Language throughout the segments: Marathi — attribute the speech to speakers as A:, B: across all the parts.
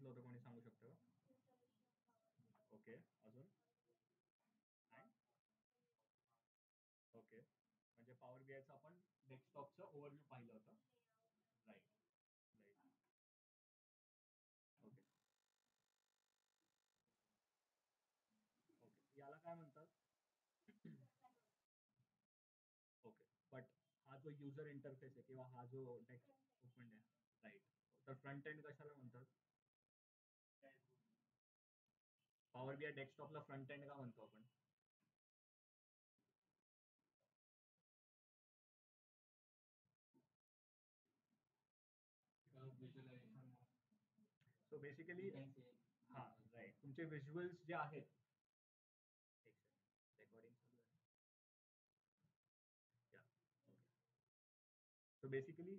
A: घेतलं होतं कोणी सांगू शकतं का? ओके, अजून? ओके, म्हणजे पॉवर बीआयचं आपण डेस्कटॉपचं ओव्हरव्ह्यू पाहिलं होतं. Right, right. Okay, okay. याला काय म्हणतात? ओके, बट हा जो युजर इंटरफेस आहे किंवा हा जो टेक्स्ट ओपन आहे, राईट, तर फ्रंट एंड कशाला म्हणतात? पॉवर बीआय डेस्कटॉपला फ्रंट एंड का म्हणतो आपण? सो बेसिकली हां, राईट, तुमचे विज्युअल्स जे आहेत, एक सेकंड, रेकॉर्डिंग चालू आहे. या, ओके. सो बेसिकली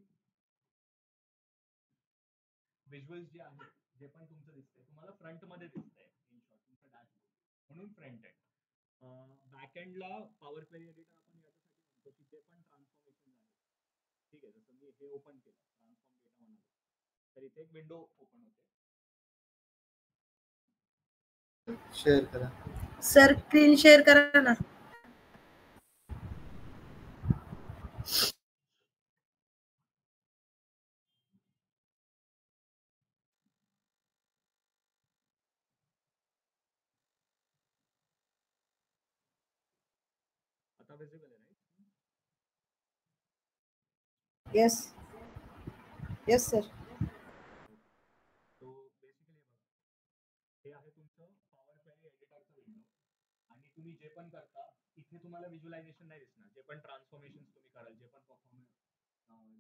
A: विज्युअल्स जे आहेत, जे पण तुमचं दिसतंय तुम्हाला फ्रंटमध्ये दिसतंय इन शॉर्ट तुमचा डॅशबोर्ड, म्हणून फ्रंट एंड. बॅक एंडला पॉवर क्वेरी एडिटर आपण याच्यासाठी म्हणतो की ते पण ट्रान्सफॉर्मेशन आहे. ठीक आहे, जसं मी हे ओपन केलं, ट्रान्सफॉर्म डेटा म्हणालो, तर इथे एक विंडो ओपन होते.
B: शेअर करा
C: सर, स्क्रीन शेअर करा ना.
A: आता विजिबल आहे, right?
C: Yes, yes sir.
A: So basically बघा, हे आहे तुमचं पॉवर क्वेरी एडिटरचं विंडो, आणि तुम्ही जे पण करता इथे तुम्हाला व्हिज्युअलायझेशन नाही दिसणार. जे पण ट्रान्सफॉर्मेशन तुम्ही कराल, जे पण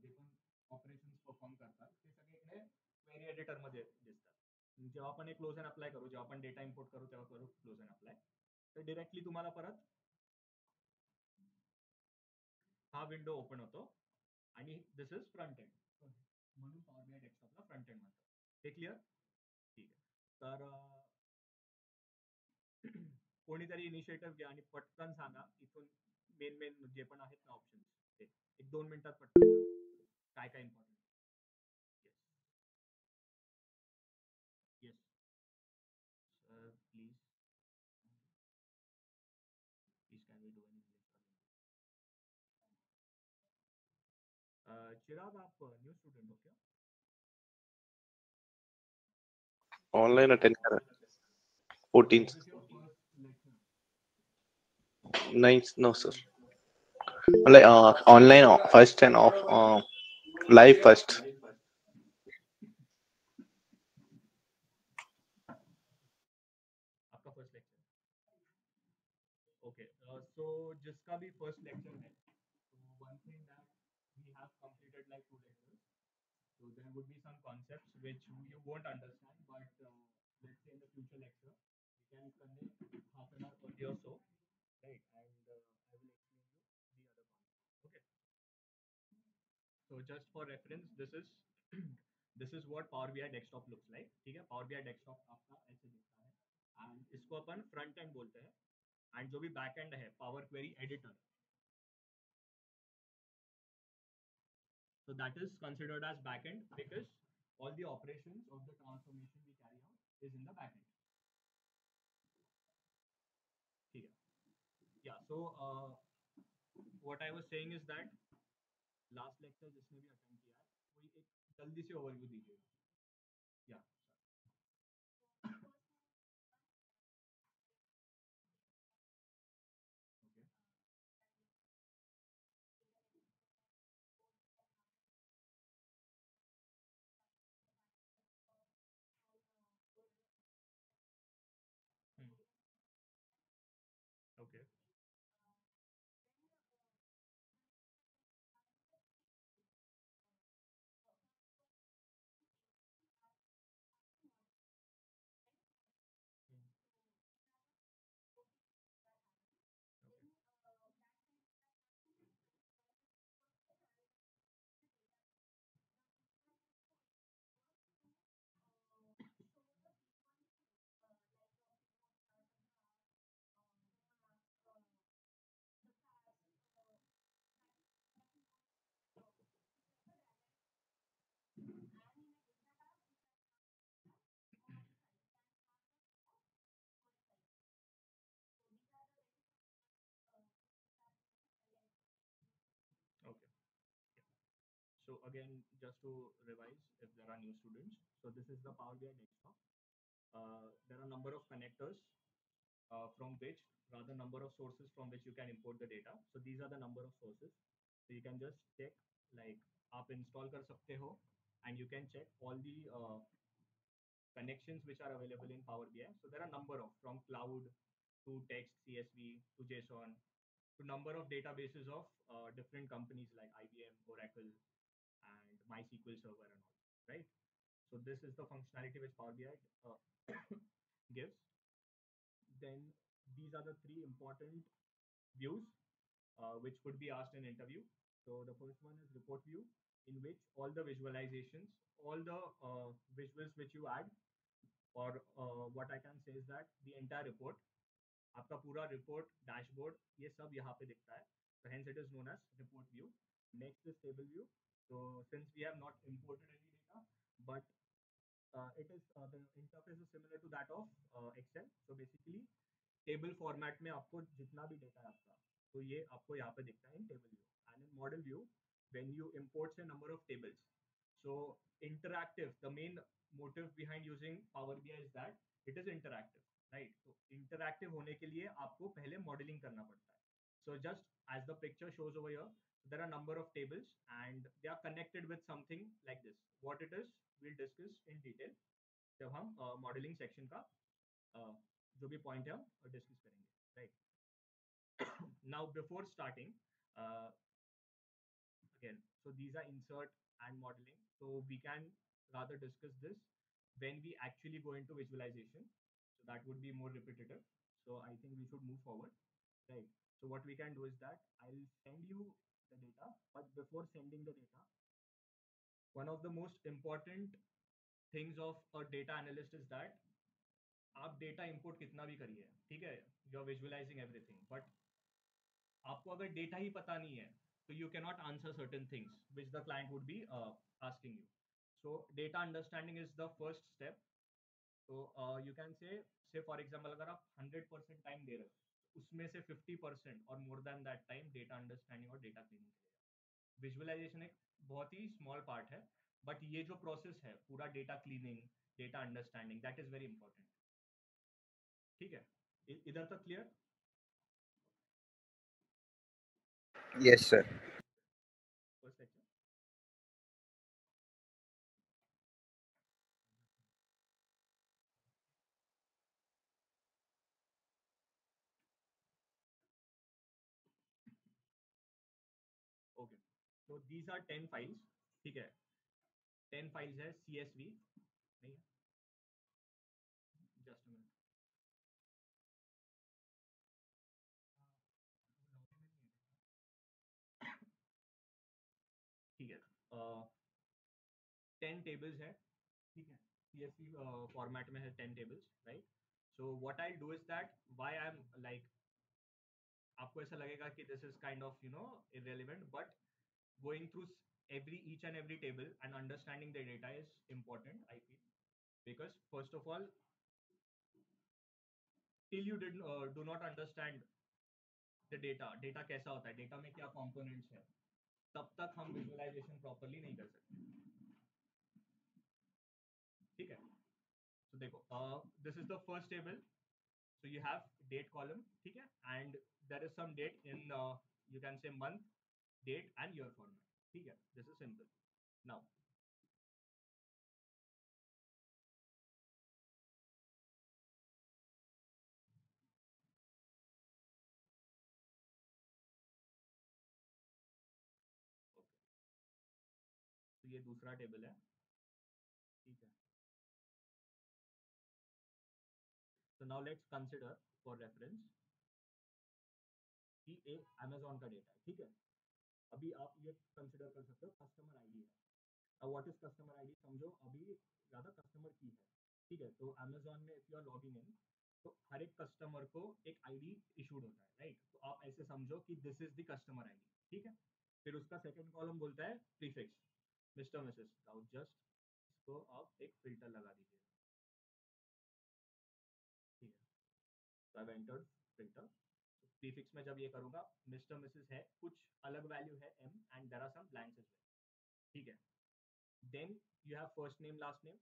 A: जे पण ऑपरेशन्स परफॉर्म करतात, ते सगळे इकडे क्वेरी एडिटरमध्ये दिसतात. जेव्हा आपण एक क्लोज अँड अप्लाय करू, जेव्हा आपण डेटा इम्पोर्ट करू, तेव्हा करू क्लोज अँड अप्लाय, तर डिरेक्टली तुम्हाला परत हा विंडो ओपन होतो, आणि दिस इज फ्रंट एंड, म्हणून पॉवर बीआय डेस्कटॉपला फ्रंट एंड म्हणतात. हे क्लिअर? ठीक आहे. तर कोणीतरी इनिशिएटिव्ह घ्या आणि पटकन सांगा इथून मेन मेन जे पण आहेत ना ऑप्शन्स, ते एक 2 मिनिटात पटकन सांगा. काय काय important? Yes, yes sir, please please can we do in English? Chirag, आप न्यू स्टूडेंट हो क्या?
D: ऑनलाइन अटेंड कर 14 नहीं नो सर मतलब online first end of live first
A: आपका फर्स्ट लेक्चर? ओके, सो जिसका भी फर्स्ट लेक्चर है, so one thing that we have completed like 2 lectures, so there would be some concepts which you won't understand, but let's say in the future lecture we can connect half an hour earlier or so, right? And I will explain you the other concepts. Okay, so just for reference, this is this is what Power BI desktop looks like. ठीक है, Power BI desktop आपका ऐसे दिखता है, and इसको अपन फ्रंट एंड बोलते हैं, एंड जो भी बैक एंड है power query editor, so that is considered as back end because all the operations of the transformation we carry out is in the back end. ठीक है? Yeah, so what I was saying is that last lecture जिसने भी अटेंड किया है, कोई एक जल्दी से ओवरव्यू दीजिएगा. या okay, okay, So again, just to revise, if there are new students, so this is the Power BI desktop. There are number of connectors from which, rather number of sources from which you can import the data. So these are the number of sources. So you can just check, like आप install कर सकते हो, and you can check all the connections which are available in Power BI. So there are number of, from cloud to text, CSV to JSON, to number of databases of different companies like IBM, Oracle, and MySQL Server and all, right? So this is the functionality which Power BI gives. Then these are the three important views which could be asked in interview. So the first one is report view, in which all the visualizations, all the visuals which you add, or what I can say is that the entire report, आपका पूरा report, dashboard, ये सब यहाँ पे दिखता है. So hence it is known as report view. Next is table view. So since we have not imported any data, but it is the interface is similar to that of Excel. So basically table format में आपको जितना भी डेटा है आपका, तो ये आपको यहाँ पे दिखता है in table view. And in model view, when you import a number of tables, so interactive, the main motive behind using Power BI is that it is interactive, right? So interactive होने के लिए आपको पहले मॉडलिंग करना पड़ता है. So just as the picture shows over here, there are number of tables and they are connected with something like this. What it is, we'll discuss in detail जब हम मॉडलिंग सेक्शन का जो भी पॉइंट है हम डिस्कस करेंगे, right? Now before starting, again, so these are insert and modeling, so we can rather discuss this when we actually go into visualization, so that would be more repetitive. So I think we should move forward, right? So what we can do is that I'll send you the data, but before sending the data, one of the most important things of a data analyst is that आप डेटा इंपोर्ट कितना भी करिए, ठीक है, you are visualizing everything, but आपको अगर डेटा ही पता नहीं है, तो you can not answer certain things which the client would be asking you. So data understanding is the first step. तो you can say for example, अगर आप 100% टाइम दे रहे हो, उसमें से 50% और more than that time data understanding और डेटा क्लीनिंग के लिए. विजुअलाइजेशन एक बहुत ही स्मॉल पार्ट है, बट ये जो प्रोसेस है पूरा data cleaning, data understanding, that is very important. ठीक है, इधर तक clear?
B: Yes, sir.
A: First lecture. Okay, so these are 10 files. ठीक है, 10 files है. CSV नहीं है, जस्ट अ मिनट. ठीक है, 10 टेबल्स है. ठीक है, CSV फॉर्मेट में है 10 tables, right? So what I do is that, why I am like, आपको ऐसा लगेगा कि this is kind of irrelevant, but going through each and every table and understanding the data is important, I feel, because first of all, till you do not understand the data कैसा होता है, डेटा में क्या components है, तब तक हम विजुअलाइजेशन प्रॉपरली नहीं कर सकते. ठीक है, so देखो, this is the first table. So you have date column, ठीक है, and there is some date in you can say month, date and year format. ठीक है, this is simple. Now okay, तो ये दूसरा टेबल है. ठीक है, so now let's consider for reference कि एक Amazon का डेटा है. ठीक है, अभी आप ये कंसिडर कर सकते हो कस्टमर आईडी है. अब व्हाट इज कस्टमर आईडी, समझो अभी ज़्यादा कस्टमर की है. ठीक है, तो अमेजोन में if you are logging in, तो हर एक कस्टमर को एक आईडी इशूड होता है, राइट? तो आप ऐसे समझो कि this is the customer ID. ठीक है, फिर उसका सेकंड कॉलम बोलता है prefix, mister Mrs. Now just इसको आप एक फिल्टर लगा दीजिए. ठीक है, तो आई एंटर्ड फिल्टर. प्रीफिक्स में जब ये करूंगा, मिस्टर मिसेस है, कुछ अलग वैल्यू है um, and there are some blanks as well. ठीक है. Then you have first name, last name.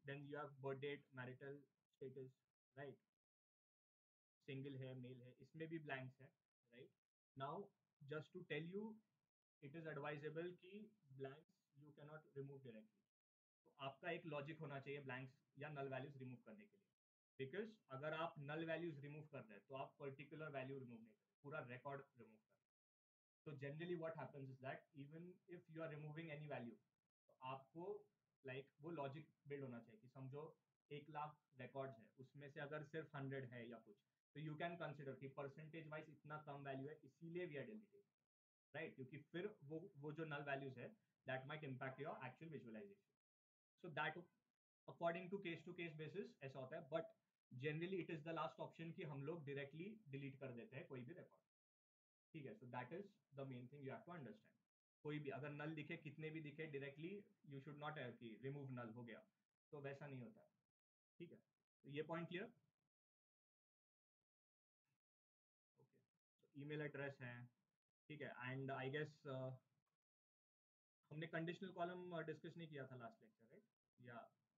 A: Then you have birth date, marital status, right? Single है, male है, इसमें भी blanks है, right? Now, just to tell you, it is advisable कि blanks you cannot remove directly. तो आपका एक लॉजिक होना चाहिए ब्लैंक्स या नल वैल्यूज रिमूव करने के लिए. बिकॉज अगर आप नल वैल्यूज रिमूव कर रहे हैं तो आप पर्टिकुलर वैल्यू रिमूव नहीं कर रहे, पूरा रिकॉर्ड रिमूव कर रहे. तो generally what happens is that even if you are removing any value, तो आपको वो लॉजिक बिल्ड होना चाहिए कि समझो 1 लाख रिकॉर्ड्स है, उसमें से अगर सिर्फ 100 है या कुछ, तो यू कैन कंसिडर कि परसेंटेज वाइज इतना कम वैल्यू है, इसीलिए वी आर डिलीटिंग, राइट? क्योंकि फिर वो जो नल वैल्यूज है that might impact your actual visualisation. So that according to case basis ऐसा होता है, but generally it is the last option कि हम लोग डायरेक्टली डिलीट कर देते हैं कोई भी रिकॉर्ड. ठीक है. So that is the main thing you have to understand. कोई भी अगर नल दिखे, कितने भी दिखे, डायरेक्टली यू शुड नॉट कि रिमूव नल हो गया, तो वैसा नहीं होता है. ठीक है. तो ये पॉइंट क्लियर. ओके. तो ईमेल एड्रेस है. ठीक है. एंड आई गेस हमने कंडीशनल कॉलम डिस्कस नहीं किया था लास्ट लेक्चर, राइट? या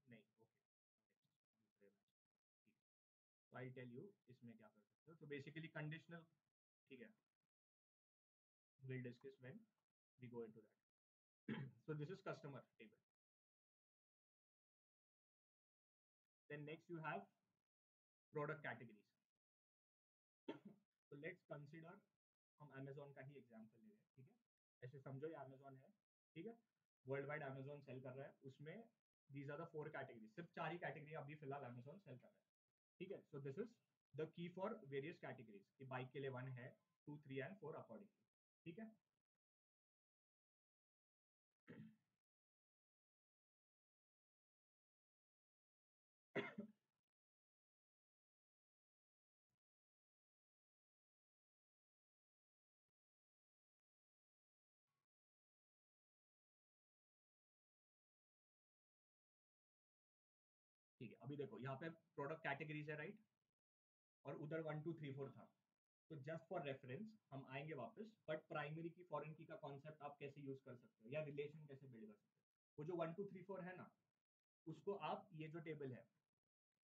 A: नहीं? ओके. तो आई टेल यू इसमें क्या कर सकते हो. तो बेसिकली कंडीशनल, ठीक है, we'll discuss when we go into that. So this is customer table. Then next you have product categories. So let's consider Hum Amazon का ही एग्जांपल ले रहे हैं. ठीक है. ऐसे समझो ये Amazon है. ठीक है. वर्ल्ड वाइड Amazon सेल कर रहा है. उसमें these are the 4 categories. सिर्फ 4 ही कैटेगरी अभी फिलहाल Amazon सेल कर रहा है. ठीक है. So this is the key for various categories. कि बाइक के लिए 1 है, 2, 3 and 4 accordingly. ठीक है. ठीक है. अभी देखो यहाँ पे प्रोडक्ट कैटेगरीज है, राइट? और उधर 1, 2, 3, 4 था. तो जस्ट फॉर रेफरेंस हम आएंगे वापस, बट प्राइमरी की फॉरेन की का कॉन्सेप्ट आप कैसे यूज कर सकते हो या रिलेशन कैसे बिल्ड कर सकते हो. वो जो 1, 2, 3, 4 है ना, उसको आप ये जो टेबल है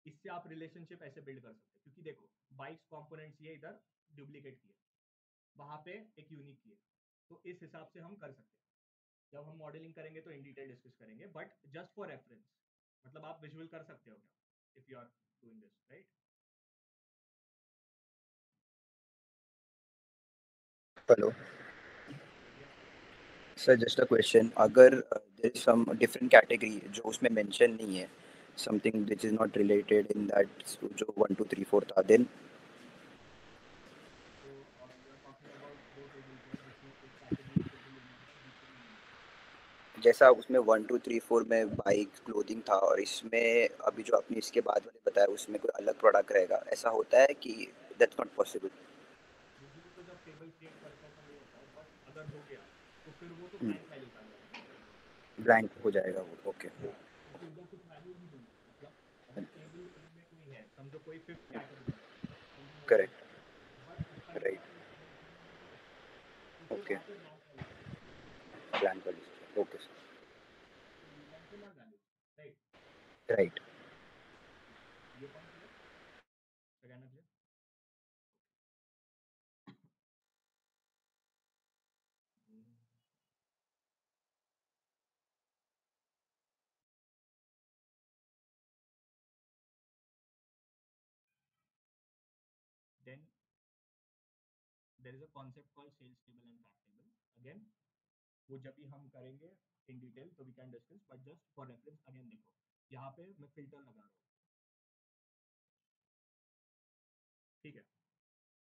A: इससे आप रिलेशनशिप ऐसे बिल्ड कर सकते हो. क्योंकि देखो बाइक्स कंपोनेंट्स ये इधर डुप्लीकेट किए, वहां पे एक यूनिक किए, तो इस हिसाब से हम कर सकते हैं. जब हम मॉडलिंग करेंगे तो इन डिटेल डिस्कस करेंगे, बट जस्ट फॉर रेफरेंस मतलब आप विजुअल कर सकते हो क्या if you are doing this, right?
B: Hello sir, just a question. अगर there is some different category जो उसमें मेंशन नहीं है, something which is not related in that जो 1 2 3 4 था, देन
A: तो यू आर टॉकिंग अबाउट दो टेबल्स है जिसमें एक कैटेगरी टेबल यूनिक है, दूसरी यूनिक है.
B: जैसा उसमें 1 2 3 4 में बाइक क्लोथिंग था, और इसमें अभी जो आपने इसके बाद वाले बताया उसमें कोई अलग प्रोडक्ट रहेगा, ऐसा होता है कि दैट्स नॉट पॉसिबल?
A: यूजुअली तो जब टेबल क्रिएट करते हैं तो नहीं होता है, बट अगर हो गया तो फिर वो तो ब्लैंक वैल्यूज आ जाएगा ना टेबल में.
B: ब्लैंक हो जाएगा वो. ओके.
A: हाँ, क्योंकि उधर कुछ वैल्यू नहीं हुई है. मतलब अभी टेबल ए में कोई है, समझो कोई 5th कैटेगरी है, something like that,
B: correct.
A: But उसका
B: राइट.
A: डेटा कोई टेबल ए में नहीं है, तो फिर
B: ओके.
A: वहाँ पे ब्लैंक वैल्यूज आ जाएगा.
B: ब्लैंक वाली. Okay sir.
A: तो we mention our values, right?
B: Right.
A: ये point clear? Second clear? Then there is a concept called sales table and pack table. Again वो जब भी हम करेंगे इन डिटेल तो we can discuss, but just for reference again देखो यहाँ पे मैं फिल्टर लगा रहा हूँ. ठीक है.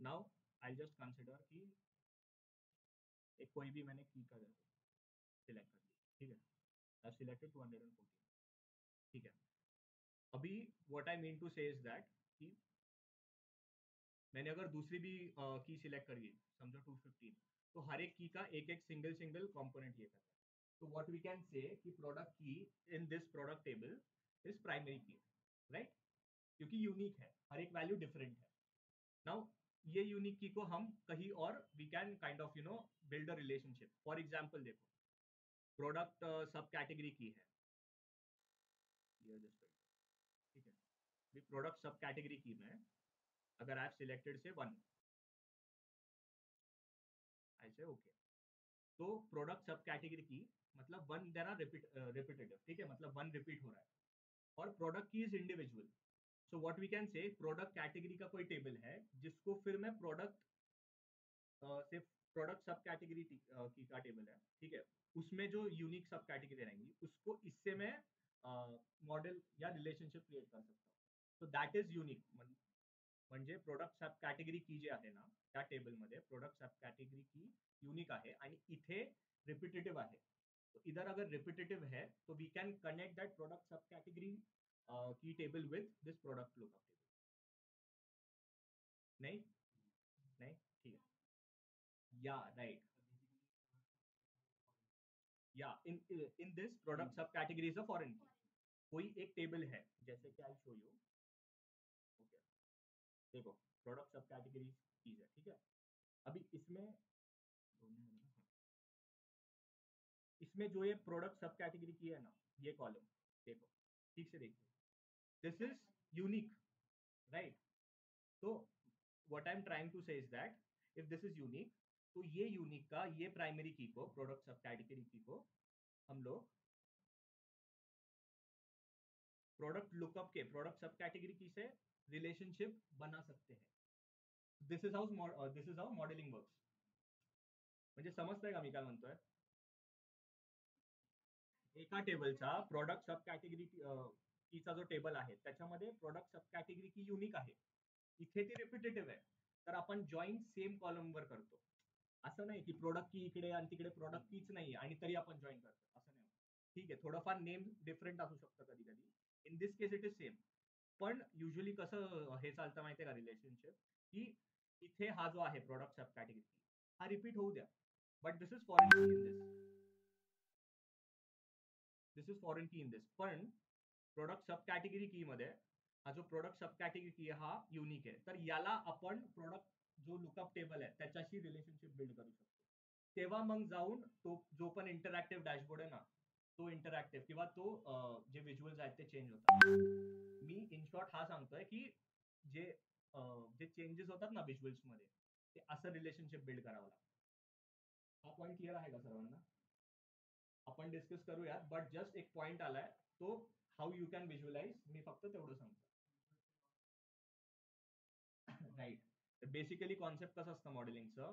A: नाउ आई जस्ट कंसिडर कि एक कोई भी मैंने की कर सिलेक्ट कर ली. ठीक है. I selected 214. ठीक है. अभी what I mean to say is that कि मैंने अगर दूसरी भी की सिलेक्ट करी, समझो 215, तो हर एक की का एक एक सिंगल सिंगल कंपोनेंट ये करता है. तो व्हाट वी कैन से कि product key in this product table is primary key, right? क्योंकि यूनिक है, हर एक वैल्यू डिफरेंट है. नाउ ये यूनिक की को हम कहीं और we can kind of build a relationship. For example देखो, प्रोडक्ट सब कैटेगरी की है, ये जस्ट ठीक है. प्रोडक्ट सब कैटेगरी की में अगर आई सिलेक्टेड से 1, ऐसे ओके, तो प्रोडक्ट सब कैटेगरी की मतलब 1 देर आर रिपीटेटिव, ठीक है, मतलब 1 रिपीट हो रहा है, और product key is individual. So what we can say, product category का कोई टेबल है जिसको फिर मैं प्रोडक्ट से प्रोडक्ट सब कैटेगरी की का टेबल है, ठीक है, उसमें जो यूनिक सब कैटेगरी रहेंगी उसको इससे मैं मॉडल या रिलेशनशिप क्रिएट कर सकता हूँ. So that is unique. म्हणजे प्रोडक्ट सब कॅटेगरी की जे आहे ना त्या टेबलमध्ये प्रोडक्ट सब कॅटेगरी की युनिक आहे आणि इथे रिपीटेटिव्ह आहे. तो इधर अगर रिपीटेटिव है तो we can connect that product sub category की table with this product lookup table. नहीं नहीं ठीक है. या राइट. या in this product sub category is a foreign key. कोई एक टेबल है जैसे कि आई शो यू. ओके, देखो प्रोडक्ट सब कैटेगरी की है, ठीक है. अभी इसमें जो ये प्रोडक्ट सब कैटेगरी की है ना, ये कॉलम देखो, ठीक से देखिए, दिस इज यूनिक, राइट. तो what I am trying to say is that if this is unique, तो ये यूनिक का ये प्राइमरी की को प्रोडक्ट सब कैटेगरी की को हम लोग प्रोडक्ट लुकअप के प्रोडक्ट सब कैटेगरी की से रिलेशनशिप बना सकते हैं. दिस इज हाउ मॉडेलिंग वर्क्स. म्हणजे समजतंय का मी काय म्हणतोय. एका टेबलचा प्रोडक्ट सब कॅटेगरी कीचा जो टेबल आहे त्याच्यामध्ये प्रोडक्ट सब कॅटेगरी की युनिक आहे, इथे ती रिपीटेटिव्ह आहे, तर आपण जॉईन सेम कॉलमवर करतो. असं नाही की प्रोडक्ट की इकडे आणि तिकडे प्रोडक्ट कीच नाही आणि तरी आपण जॉईन करतो, असं नाही. ठीक आहे, थोडंफार नेम डिफरंट असू शकतं कधी कधी. In this case it is same. पण युजली कसं हे चालतं माहितीये का रिलेशनशिप, की इथे हा जो आहे प्रोडक्ट सब कॅटेगरी हा रिपीट होऊ द्या, बट दिस इज फॉरेन की इन दिस इज फॉरेन की इन दिस. पण प्रोडक्ट सब कॅटेगरी की मध्ये हा जो प्रोडक्ट सब कॅटेगरी की हा युनिक आहे, तर याला आपण प्रोडक्ट जो लुकअप टेबल आहे त्याच्याशी रिलेशनशिप बिल्ड करू शकतो. तेव्हा मग जाऊन तो जो पण इंटरॅक्टिव्ह डॅशबोर्ड आहे ना, तो इंटरॅक्टिव्ह किंवा तो जे व्हिज्युअल्स आहेत ते चेंज होतात. मी इन शॉर्ट हा सांगतोय की जे जे चेंजेस होतात ना व्हिज्युअल्स मध्ये, ते असं रिलेशनशिप बिल्ड करावं लागतं. हा पॉईंट क्लिअर आहे का सर्वांना. आपण डिस्कस करूयात, बट जस्ट एक पॉइंट आलाय, तो हाऊ यू कॅन व्हिज्युअलाइज, मी फक्त तेवढं सांगतो. राईट. तर बेसिकली कॉन्सेप्ट कसं असतं मॉडेलिंगचं,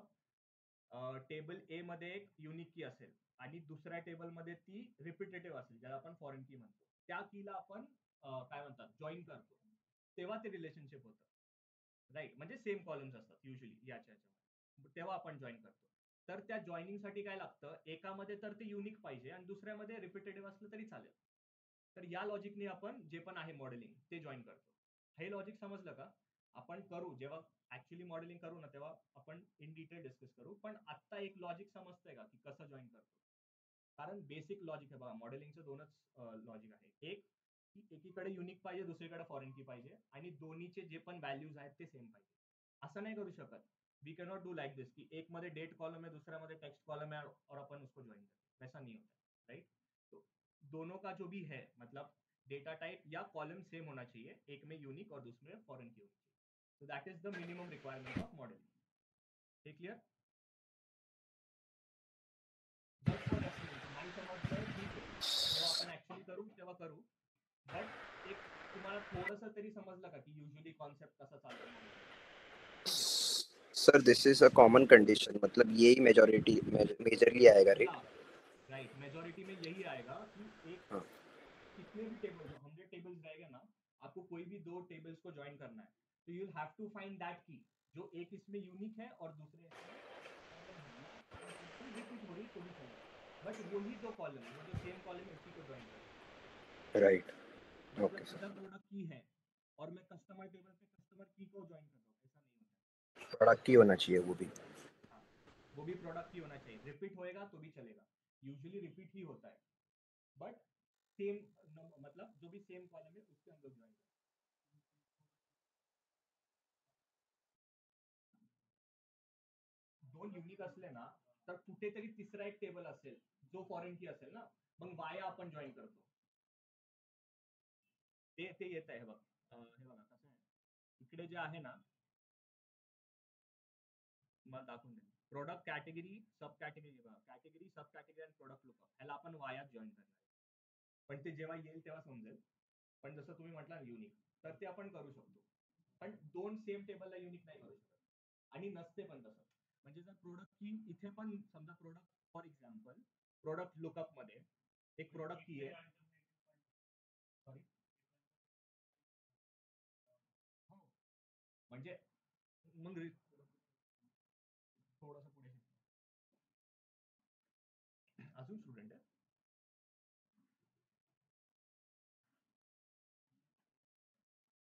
A: टेबल ए मध्ये एक युनिक की असेल आणि दुसऱ्या टेबलमध्ये ती रिपीटेटिव्ह असेल, ज्याला आपण फॉरेन की म्हणतो. त्या कीला आपण काय म्हणतात जॉईन करतो, तेव्हा ते रिलेशनशिप होतं. राईट, म्हणजे सेम कॉलम्स असतात युजली याच्यामध्ये, तेव्हा आपण जॉईन करतो. तर त्या जॉईनिंगसाठी काय लागतं, एकामध्ये तर ते युनिक पाहिजे आणि दुसऱ्यामध्ये रिपीटेटिव्ह असलं तरी चालेल. तर या लॉजिकने आपण जे पण आहे मॉडेलिंग ते जॉईन करतो. हे लॉजिक समजलं का. आपण करू जेव्हा ऍक्च्युअली मॉडेलिंग करू ना, तेव्हा आपण इन डिटेल डिस्कस करू. पण आत्ता एक लॉजिक समजतंय का की कसं जॉईन करतो. कारण बेसिक लॉजिक आहे बघा, मॉडेलिंगचं दोनच लॉजिक आहे. एक की एकीकडे युनिक पाहिजे, दुसरीकडे फॉरेन की पाहिजे, आणि दोन्हीचे जे पण व्हॅल्यूज आहेत ते सेम पाहिजे. असं नहीं करू शकत. We can not do like this कि एक मध्ये डेट कॉलम है, दूसरा मध्ये टेक्स्ट कॉलम है और अपन उसको ज्वाइन करें, वैसा नहीं होता, राइट. तो दोनों का जो भी है मतलब डेटा टाइप या कॉलम सेम होना चाहिए, एक में यूनिक और दूसरे में फॉरेन की होनी चाहिए. So that is the minimum requirement of modeling. Okay, clear? Just for reference, नाही समजलं ठीक आहे, जेव्हा आपण ऍक्च्युअली करू तेव्हा करू, बट एक तुम्हाला थोडंसं तरी समजलं का की युजली कॉन्सेप्ट कसा चालतो. ठीक आहे.
B: Sir this is a common condition, मतलब यही मेजॉरिटी मेजरली आएगा, राइट.
A: राइट, मेजोरिटी में यही आएगा कि एक
B: हाँ.
A: कितने भी टेबल, जो 100 टेबल्स रहेगा ना, आपको कोई भी 2 टेबल्स को ज्वाइन करना है, तो you will have to find that की जो एक इसमें यूनिक है और दूसरे इसमें रिपीट हो रही तो भी चलेगा, बट वही 2 कॉलम, वो जो सेम कॉलम है उसी को ज्वाइन करेगा.
B: राइट.
A: मतलब
B: ओके सर.
A: इधर प्रोडक्ट की है और मैं कस्टमर टेबल पे कस्टमर की को ज्वाइन कर रहा हूँ, ऐसा नहीं होता.
B: प्रोडक्ट की होना चाहिए वो भी.
A: हाँ, वो भी प्रोडक्ट की होना चाहिए. रिपीट होएगा तो भी चलेगा, यूजुअली रिपीट ही होता है, बट सेम मतलब जो भी सेम कॉलम है उसके हम लोग ज्वाइन करें. दोन युनिक असले ना तर कुठेतरी तिसरा एक टेबल असेल जो फॉरेन की असेल ना, मग वाया आपण जॉईन करतो. ते येत आहे बघ. हे बघा कसं आहे, इकडे जे आहे ना, मला दाखवून दे. प्रोडक्ट कॅटेगरी, सब कॅटेगरी, कॅटेगरी, सब कॅटेगरी आणि प्रोडक्ट लुकअप ह्याला आपण वायात जॉईन करणार. पण ते जेव्हा येईल तेव्हा समजेल. पण जसं तुम्ही म्हटलं ना युनिक, तर ते आपण करू शकतो. पण दोन सेम टेबलला युनिक नाही करू शकत आणि नसते पण तसं. म्हणजे जर प्रोडक्ट की इथे पण समजा product for example product lookup मध्ये एक प्रोडक्ट की आहे. सॉरी, हो म्हणजे मग थोडस पुढे अजून स्टुडंट आहे.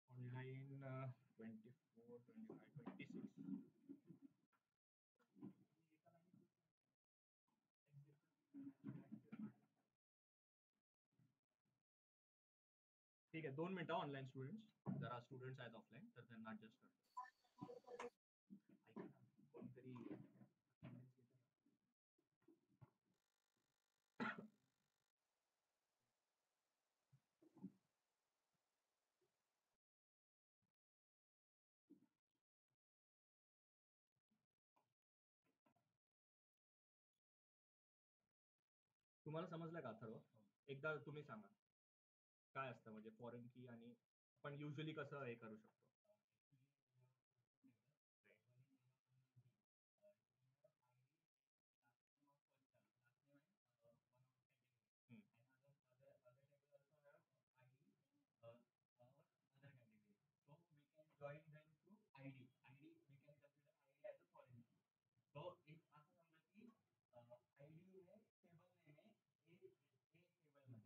A: ऑनलाईन 24, 25, 26. ठीक आहे, 2 मिनिटं. ऑनलाईन स्टुडंट्स, जरा स्टुडंट्स आहेत ऑफलाईन, तर त्यांना ऍडजस्ट करतो. ऐका ना, कोणतरी तुम्हाला समजलं का अथर्व? एकदा तुम्ही सांगा काय असतं म्हणजे फॉरेन की आणि आपण युजली कसं हे करू शकतो. हम्म. join them through ID. ID we can consider ID as a foreign key. So if असं समजा की ID हे टेबल नेम आहे A टेबल मध्ये,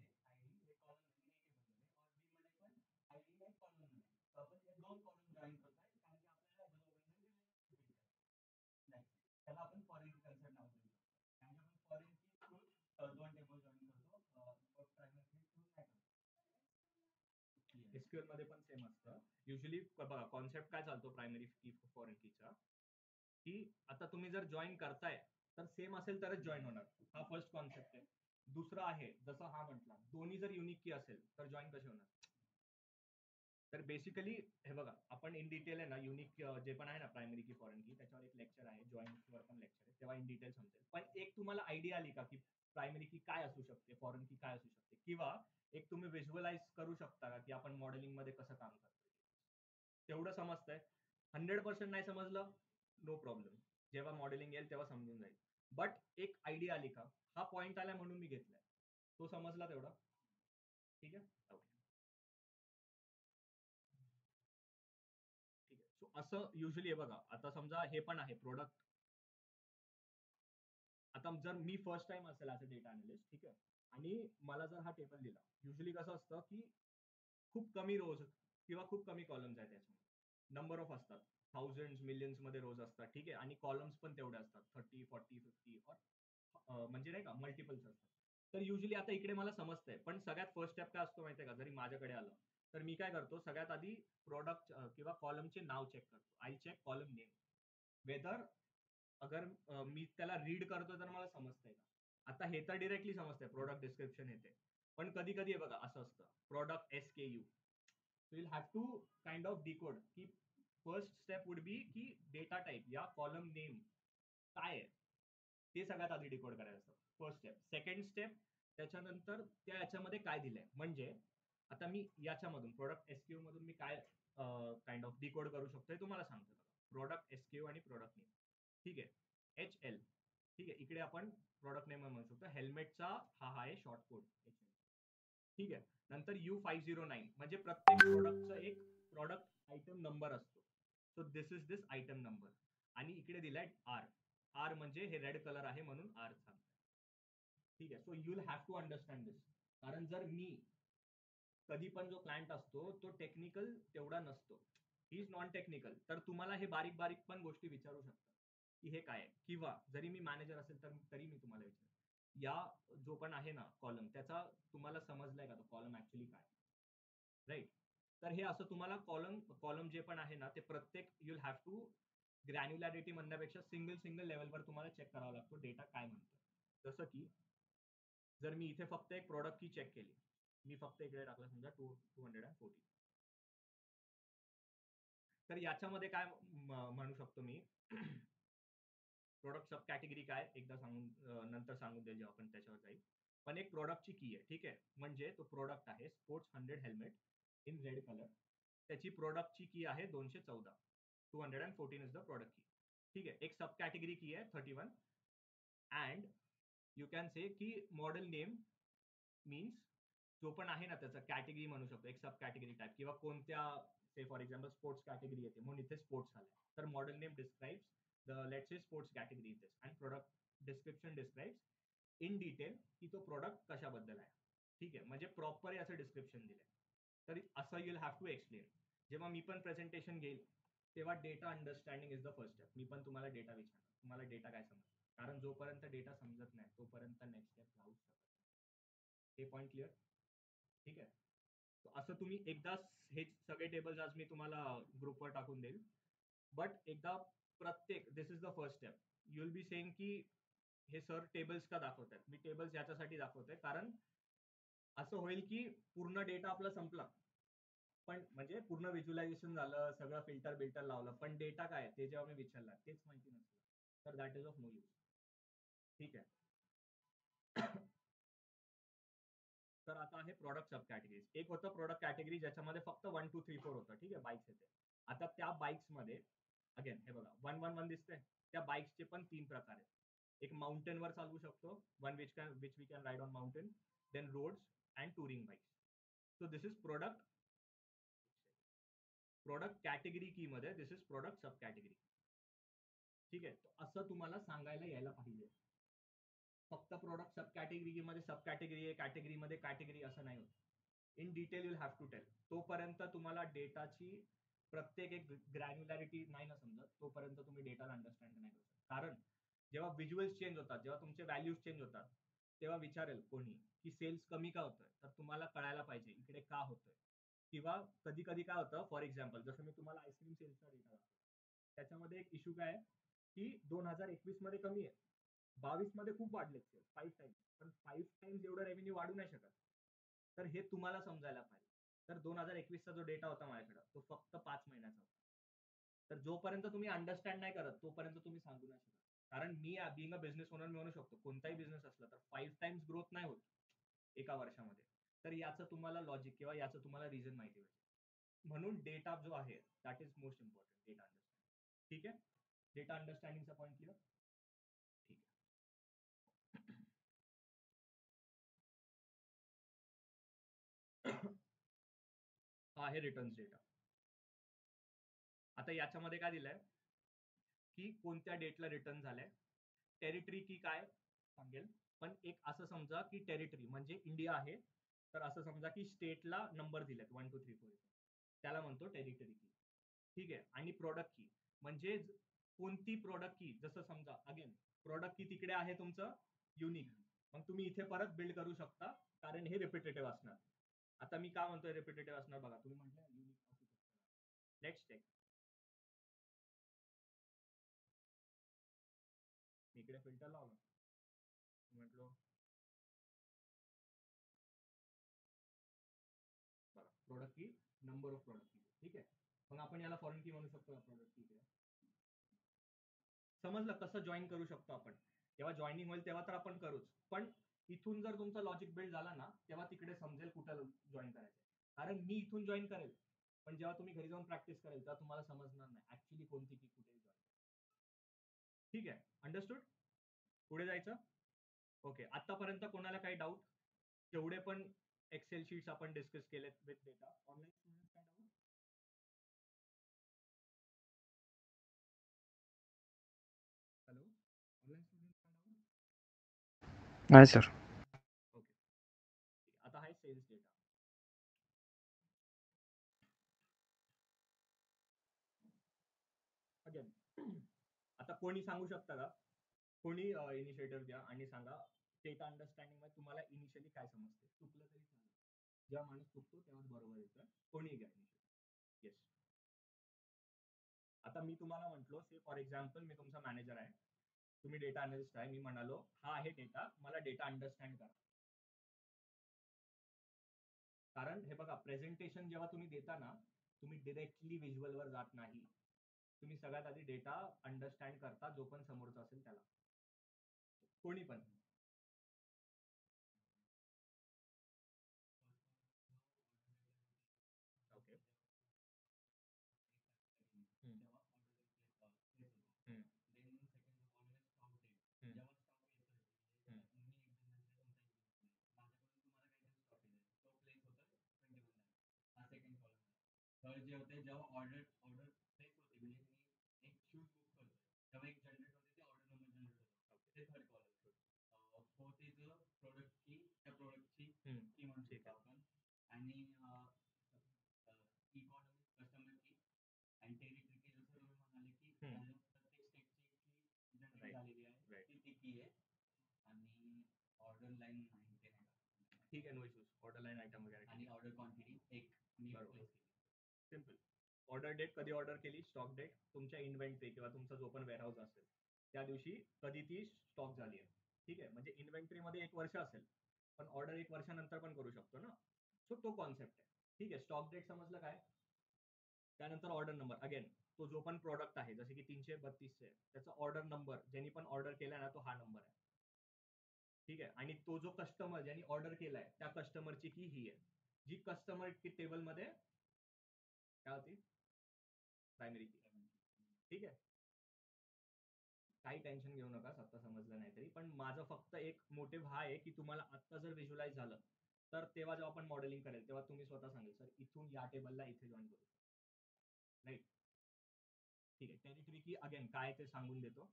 A: ID हे कॉलम नेम A टेबल मध्ये, और B मध्ये पण ID हे कॉलम नेम. तर आपण हे दोन कॉलम जॉईन करतोय कारण की आपल्याला दोघांना रिलेशनशिप नाही, त्याला आपण फॉरेन की कन्सेप्ट नाव देऊ शकतो. कारण आपण फॉरेन की थ्रू दोन टेबल जॉईन करतो, प्रायमरी की थ्रू नाही करतो. एसक्यूएल मध्ये पण सेम असतं. युजली बघा कॉन्सेप्ट काय चालतो प्रायमरी की फॉरेन कीचा, की आता तुम्ही जर जॉईन करताय तर सेम असेल तरच जॉईन होणार. हा फर्स्ट कॉन्सेप्ट आहे. दुसरा आहे जसं हा म्हटला, दोन्ही जर युनिक की असेल तर जॉईन कसे होणार. तर बेसिकली हे बघा, आपण इन डिटेल आहे ना युनिक जे पण आहे ना प्रायमरी की फॉरेन की त्याच्यावर एक लेक्चर आहे, जॉईन वर पण लेक्चर आहे, तेव्हा इन डिटेल समजेल. पण एक तुम्हाला आयडिया आली का की प्रायमरी की काय असू शकते, फॉरेन की काय असू शकते, किंवा एक तुम्ही विज्युअलाइज करू शकता का की आपण मॉडेलिंग मध्ये कसं काम करतो. तेवढं समजतंय. 100% नाही समजलं, नो प्रॉब्लेम, जेव्हा मॉडेलिंग येईल तेव्हा समजून जाईल. बट एक आयडिया आली का, हा पॉइंट आला म्हणून मी घेतलाय, तो समजला तेवढा. ठीक आहे, ओके, ठीक आहे. सो असं युजली आहे बघा. आता समजा हे पण आहे प्रोडक्ट. आता जर मी फर्स्ट टाइम असेल ॲज अ डेटा अनालिस्ट, ठीक आहे, आणि मला जर हा टेबल दिला, युजली कसं असतं की खूप कमी रोज किंवा खूप कमी कॉलम्स आहेत त्याच्यामध्ये. नंबर ऑफ असतात, थाउजंड मिलियन्स मध्ये रोज असतात, ठीक आहे, आणि कॉलम्स पण तेवढे असतात, 30, 40, 50 और म्हणजे नाही का मल्टिपल्स असतात. तर युजली आता इकडे मला समजतंय, पण सगळ्यात फर्स्ट स्टेप काय असतो माहितीये का, जरी माझ्याकडे आलं तर मी काय करतो, सगळ्यात आधी प्रोडक्ट किंवा कॉलमचे नाव चेक करतो. I check column name whether अगर मी त्याला रीड करतो तर मला समजतंय का. आता हे तर डिरेक्टली समजतंय, प्रोडक्ट डिस्क्रिप्शन येते. पण कधी कधी आहे बघा असं असतं, product SKU, so you'll have to kind of decode की फर्स्ट स्टेप वुड बी की डेटा टाइप या कॉलम नेम काय आहे ते सगळ्यात आधी डिकोड करायचं असतं, फर्स्ट स्टेप. सेकंड स्टेप, त्याच्यानंतर त्या याच्यामध्ये काय दिलंय, म्हणजे आता मी याच्यामधून प्रोडक्ट SKU मधून मी काय काइंड ऑफ डिकोड करू शकतो हे तुम्हाला सांगतो. प्रोडक्ट SKU आणि प्रोडक्ट नेम, ठीक आहे, HL, ठीक आहे. इकडे आपण प्रोडक्ट नेम म्हणू शकतो, हेल्मेटचा हा आहे शॉर्ट कोड HL, ठीक आहे. नंतर U509 म्हणजे प्रत्येक प्रोडक्टचा एक प्रोडक्ट आयटम नंबर असतो. So this is this item number. आणि इकडे दिलाय R म्हणजे हे रेड कलर आहे म्हणून R सांगताय, ठीक आहे. So you will have to understand this. कारण जर मी कधी पण जो क्लायंट असतो तो टेक्निकल तेवढा नसतो, ही इज नॉन टेक्निकल, तर तुम्हाला हे बारीक बारीक पण गोष्टी विचारू शकतात की हे काय आहे. किंवा जरी मी मॅनेजर असेल तर तरी मी तुम्हाला विचारेन या जो पण आहे ना कॉलम, त्याचा तुम्हाला समजलाय का तो कॉलम ऍक्च्युली काय, राईट. तर हे असं तुम्हाला कॉलम जे पण आहे ना ते प्रत्येक you will have to granularity म्हणण्यापेक्षा सिंगल लेवलवर तुम्हाला चेक करावा लागतो डेटा काय म्हणतो. जसं की जर मी इथे फक्त एक प्रोडक्ट की चेक केली, मी फक्त इकडे टाकलं समजा 240, तर याच्यामध्ये काय म्हणू शकतो मी प्रोडक्ट सब कॅटेगरी काय एकदा सांगून नंतर सांगून देईल जेव्हा आपण त्याच्यावर जाईल. पण एक प्रोडक्टची की आहे, ठीक आहे. म्हणजे तो प्रोडक्ट आहे sports 100 helmet in red colour. त्याची प्रोडक्टची की आहे 214. 214 इज द प्रोडक्ट की. ठीक आहे. एक सब कॅटेगरी की आहे 31 अँड यू कॅन से की मॉडेल नेम मीन्स जो पण आहे ना त्याचा कॅटेगरी म्हणू शकतो, एक सब कॅटेगरी टाईप किंवा कोणत्या से फॉर एक्झाम्पल स्पोर्ट्स कॅटेगरी येते म्हणून इथे स्पोर्ट्स आलाय. तर model name describes the let's say sports category is this and product description describes in detail की तो प्रोडक्ट कशाबद्दल आहे. ठीक आहे. म्हणजे प्रॉपर याचं डिस्क्रिप्शन दिलंय. तर असं युल हॅव टू एक्सप्लेन. जेव्हा मी पण प्रेझेंटेशन घेईल तेव्हा data understanding is the first step. मी पण तुम्हाला डेटा विचारणार, तुम्हाला डेटा काय समजतं, कारण जोपर्यंत डेटा समजत नाही तोपर्यंत नेक्स्ट स्टेप राहू शकत नाही. हे पॉईंट क्लिअर? ठीक आहे. असं तुम्ही एकदा हे सगळे टेबल्स आज मी तुम्हाला ग्रुपवर टाकून देईल, बट एकदा प्रत्येक this is the first step. You will be saying की हे सर टेबल्स का दाखवतात. मी टेबल्स याच्यासाठी दाखवतोय कारण असं होईल की पूर्ण डेटा आपला संपला, पण म्हणजे पूर्ण व्हिज्युअलायझेशन झालं, सगळं फिल्टर लावलं, पण डेटा काय ते जेव्हा मी विचारला तेच माहिती नसलं तर that is of no use. ठीक आहे. तर आता आहे प्रोडक्ट सब कॅटेगरी. एक होतं प्रोडक्ट कॅटेगरी ज्याच्यामध्ये फक्त 1 2 3 4 होतं. ठीक आहे. बाईक्स येते. आता त्या बाईक्स मध्ये अगेन हे बघा 111 दिसतंय. त्या बाईक्सचे पण 3 प्रकार आहेत. एक माउंटेन वर चालवू शकतो, one which we can ride on mountain, then roads and touring bikes. So this is product category की मध्ये this is product sub category. ठीक आहे. असं तुम्हाला सांगायला यायला पाहिजे. फक्त प्रोडक्ट सब कॅटेगरी मध्ये सब कॅटेगरी आहे, कॅटेगरी मध्ये कॅटेगरी असं नाही होत. In detail you'll have to tell. तोपर्यंत तुम्हाला डेटाची प्रत्येक एक ग्रॅन्युलॅरिटी नाही ना समजत तोपर्यंत तुम्ही डेटाला अंडरस्टँड नाही करू शकत. कारण जेव्हा व्हिज्युअल्स चेंज होतात, जेव्हा तुमचे व्हॅल्यूज चेंज होतात, तेव्हा विचारेल कोणी की सेल्स कमी का होतोय, तर तुम्हाला कळायला पाहिजे इकडे का होतोय. किंवा कधी कधी काय होतं, फॉर एक्झाम्पल जसं मी तुम्हाला आईस्क्रीम सेल्सचा डेटा दाखवला, त्याच्यामध्ये एक इश्यू काय आहे की 2021 मध्ये कमी आहे, 22 मध्ये खूप वाढले सेल 5 टाइम्स, पण 5 टाइम्स एवढं रेव्हेन्यू वाढू नाही शकत. तर हे तुम्हाला समजायला पाहिजे. तर 2021चा जो डेटा होता माझ्याकडे तो फक्त 5 महिन्याचा होता. तर जोपर्यंत तुम्ही अंडरस्टँड नाही करत तोपर्यंत तुम्ही सांगू नाही शकत. कारण मी बिंग अ बिझनेस ओनर मी म्हणू शकतो कोणताही बिझनेस असला तर 5 टाइम्स ग्रोथ नाही होत एका वर्षामध्ये. तर याचं तुम्हाला लॉजिक किंवा याचं तुम्हाला रिझन माहिती पाहिजे. म्हणून डेटा जो आहे that is most important. Data understanding. ठीक आहे. डेटा अंडरस्टँडिंगचा पॉईंट क्लिअर? ठीक आहे. हा आहे रिटर्न्स डेटा. आता याच्यामध्ये काय दिलंय की कोणत्या डेटला रिटर्न झालंय, टेरिटरी की काय सांगेल, पण एक असं समजा की टेरिटरी म्हणजे इंडिया आहे, तर असं समजा की स्टेटला नंबर दिलेत 1 2 3 4 त्याला म्हणतो टेरिटरी की. ठीक आहे. आणि प्रोडक्ट की म्हणजे कोणती प्रोडक्ट की, जसं समजा अगेन प्रोडक्ट की तिकडे आहे तुमचं युनिक, मग तुम्ही इथे परत बिल्ड करू शकता कारण हे रिपिटेटिव्ह असणार. आता मी का म्हणतोय रिपिटेटिव्ह असणार बघा, तुम्ही म्हटलं युनिक असू शकतं. लेट्स टेक मी इकडे फिल्टर लावला, म्हटलो बघा प्रोडक्ट की नंबर ऑफ प्रोडक्ट की. ठीक आहे. मग आपण याला फॉरेन की म्हणू शकतो प्रोडक्ट की. समजलं कसं जॉईन करू शकतो आपण. जेव्हा जॉईनिंग होईल तेव्हा तर आपण करूच, पण इथून जर तुमचा लॉजिक बिल्ड झाला ना तेव्हा तिकडे समजेल कुठं जॉईन करायचं. कारण मी इथून जॉईन करेल पण जेव्हा तुम्ही घरी जाऊन प्रॅक्टिस कराल तेव्हा तुम्हाला समजणार नाही ऍक्च्युली कोणती की कुठे जॉईन. ठीक आहे. अंडरस्टूड? पुढे जायचं. ओके. आतापर्यंत कोणाला काही डाऊट? जेवढे पण एक्सेल शीट्स आपण डिस्कस केलेत विथ डेटा, ऑनलाईन स्टुडंट काय डाऊट? हॅलो, ऑनलाईन स्टुडंट काय डाऊट?
E: नाही सर.
A: ओके. आता आहे सेल्स डेटा. अगेन आता कोणी सांगू शकता का, कोणी इनिशिएटिव्ह द्या आणि सांगा डेटा अंडरस्टँडिंग मध्ये तुम्हाला इनिशियली काय समजते. चुकलं तरी चालेल, जेव्हा माणूस चुकतो तेव्हाच बरोबर येतं. कोणी घ्या इनिशिएटिव्ह. येस. आता मी तुम्हाला म्हटलो से फॉर एक्झाम्पल मी तुमचा मॅनेजर आहे, तुम्ही डेटा अनालिस्ट आहे, मी म्हणालो हा आहे डेटा, मला डेटा अंडरस्टँड करा. कारण हे बघा प्रेझेंटेशन जेव्हा तुम्ही देता ना, तुम्ही डिरेक्टली व्हिज्युअलवर जात नाही, तुम्ही सगळ्यात आधी डेटा अंडरस्टँड करता, जो पण समोरचा असेल त्याला, कोणी पण. ओके.
E: तर जे होते जेव्हा ऑर्डर प्लेस होते म्हणजे मी एक शूज बुक करतोय तेव्हा एक जनरेट होते ते ऑर्डर नंबर जनरेट होतो ते third column. Fourth is product की त्या प्रोडक्टची की म्हणू शकतो आपण आणि इकॉनॉमी कस्टमर की आणि टेरिटरी की जसं तुम्ही म्हणाले की प्रत्येक स्टेटची की जनरेट झालेली आहे ती की आहे आणि ऑर्डर लाईन माहिती नाही.
A: ठीक आहे, no issues. Order line item वगैरे
E: आणि ऑर्डर क्वांटिटी एक मी प्लेस केली.
A: सिम्पल. ऑर्डर डेट कधी ऑर्डर केली, स्टॉक डेट, तुमच्या इन्व्हेंटरी किंवा तुमचा जो पण वेअरहाऊस असेल त्या दिवशी कधी ती स्टॉक झाली आहे. ठीक आहे, म्हणजे इन्व्हेंटरीमध्ये 1 वर्ष असेल पण ऑर्डर 1 वर्षानंतर पण करू शकतो ना. सो तो कॉन्सेप्ट आहे. ठीक आहे, स्टॉक डेट समजलं काय. त्यानंतर ऑर्डर नंबर, अगेन तो जो पण प्रोडक्ट आहे जसे की 332 त्याचा ऑर्डर नंबर ज्यांनी पण ऑर्डर केला ना तो हा नंबर आहे. ठीक आहे, आणि तो जो कस्टमर ज्यांनी ऑर्डर केलाय त्या कस्टमरची की ही आहे, जी कस्टमर की टेबलमध्ये काय होती, प्रायमरी की. ठीक आहे, काही टेन्शन घेऊ नका, आता समजलं नाही तरी पण माझं फक्त एक मोटिव्ह हा आहे की तुम्हाला आत्ता जर व्हिज्युअलाइज झालं तर तेव्हा जेव्हा आपण मॉडेलिंग करेल तेव्हा तुम्ही स्वतः सांगेल सर इथून या टेबलला इथे जॉईन करू शकतो. राईट. ठीक आहे, टेरिटरी की अगेन काय ते सांगून देतो.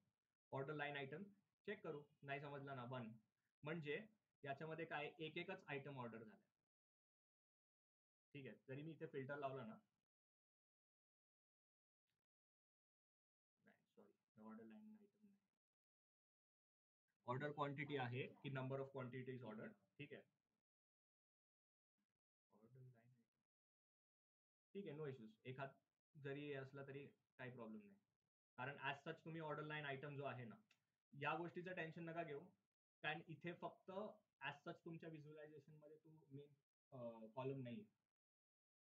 A: ऑर्डर लाईन आयटम चेक करू, नाही समजला ना 1 म्हणजे याच्यामध्ये काय एक एकच आयटम ऑर्डर झाला. ठीक आहे, जरी मी इथे फिल्टर लावला ना, नाही सॉरी ऑर्डर लाईन आयटम नाही, ऑर्डर क्वांटिटी आहे की नंबर ऑफ क्वांटिटीज ऑर्डर. ठीक आहे, ऑर्डर लाईन आयटम ठीक आहे, नो इश्यूज. एखाद जरी असला तरी काही प्रॉब्लेम नाही, कारण ऍज सच तुम्ही ऑर्डर लाईन आयटम जो आहे ना या गोष्टीचं टेन्शन नका घेऊ, कारण इथे फक्त ऍज सच तुमच्या व्हिज्युअलायझेशन मध्ये तो मेन कॉलम नाही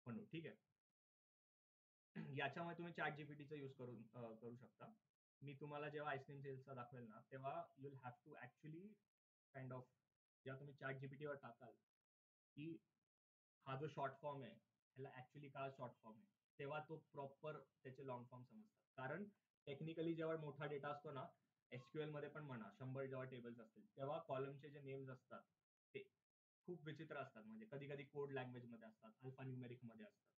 A: म्हणून. ठीक आहे, याच्यामुळे तुम्ही चॅट जीपीटीचा यूज करू शकता. मी तुम्हाला जेव्हा आईस्क्रीम सेल्सचा दाखवेल ना तेव्हा you'll have to actually kind of जेव्हा तुम्ही चॅट जीपीटीवर टाकाल की हा जो शॉर्ट फॉर्म आहे ह्याला ऍक्च्युली काय शॉर्ट फॉर्म आहे तेव्हा तो प्रॉपर त्याचे लॉंग फॉर्म समजतात. कारण टेक्निकली जेव्हा मोठा डेटा असतो ना, एसक्यूएल मध्ये पण म्हणा 100 जेव्हा टेबल्स असतील तेव्हा कॉलमचे जे नेम्स असतात ते खूप विचित्र असतात, म्हणजे कधी कधी कोड लँग्वेज मध्ये असतात, अल्फा न्यूमेरिक मध्ये असतात.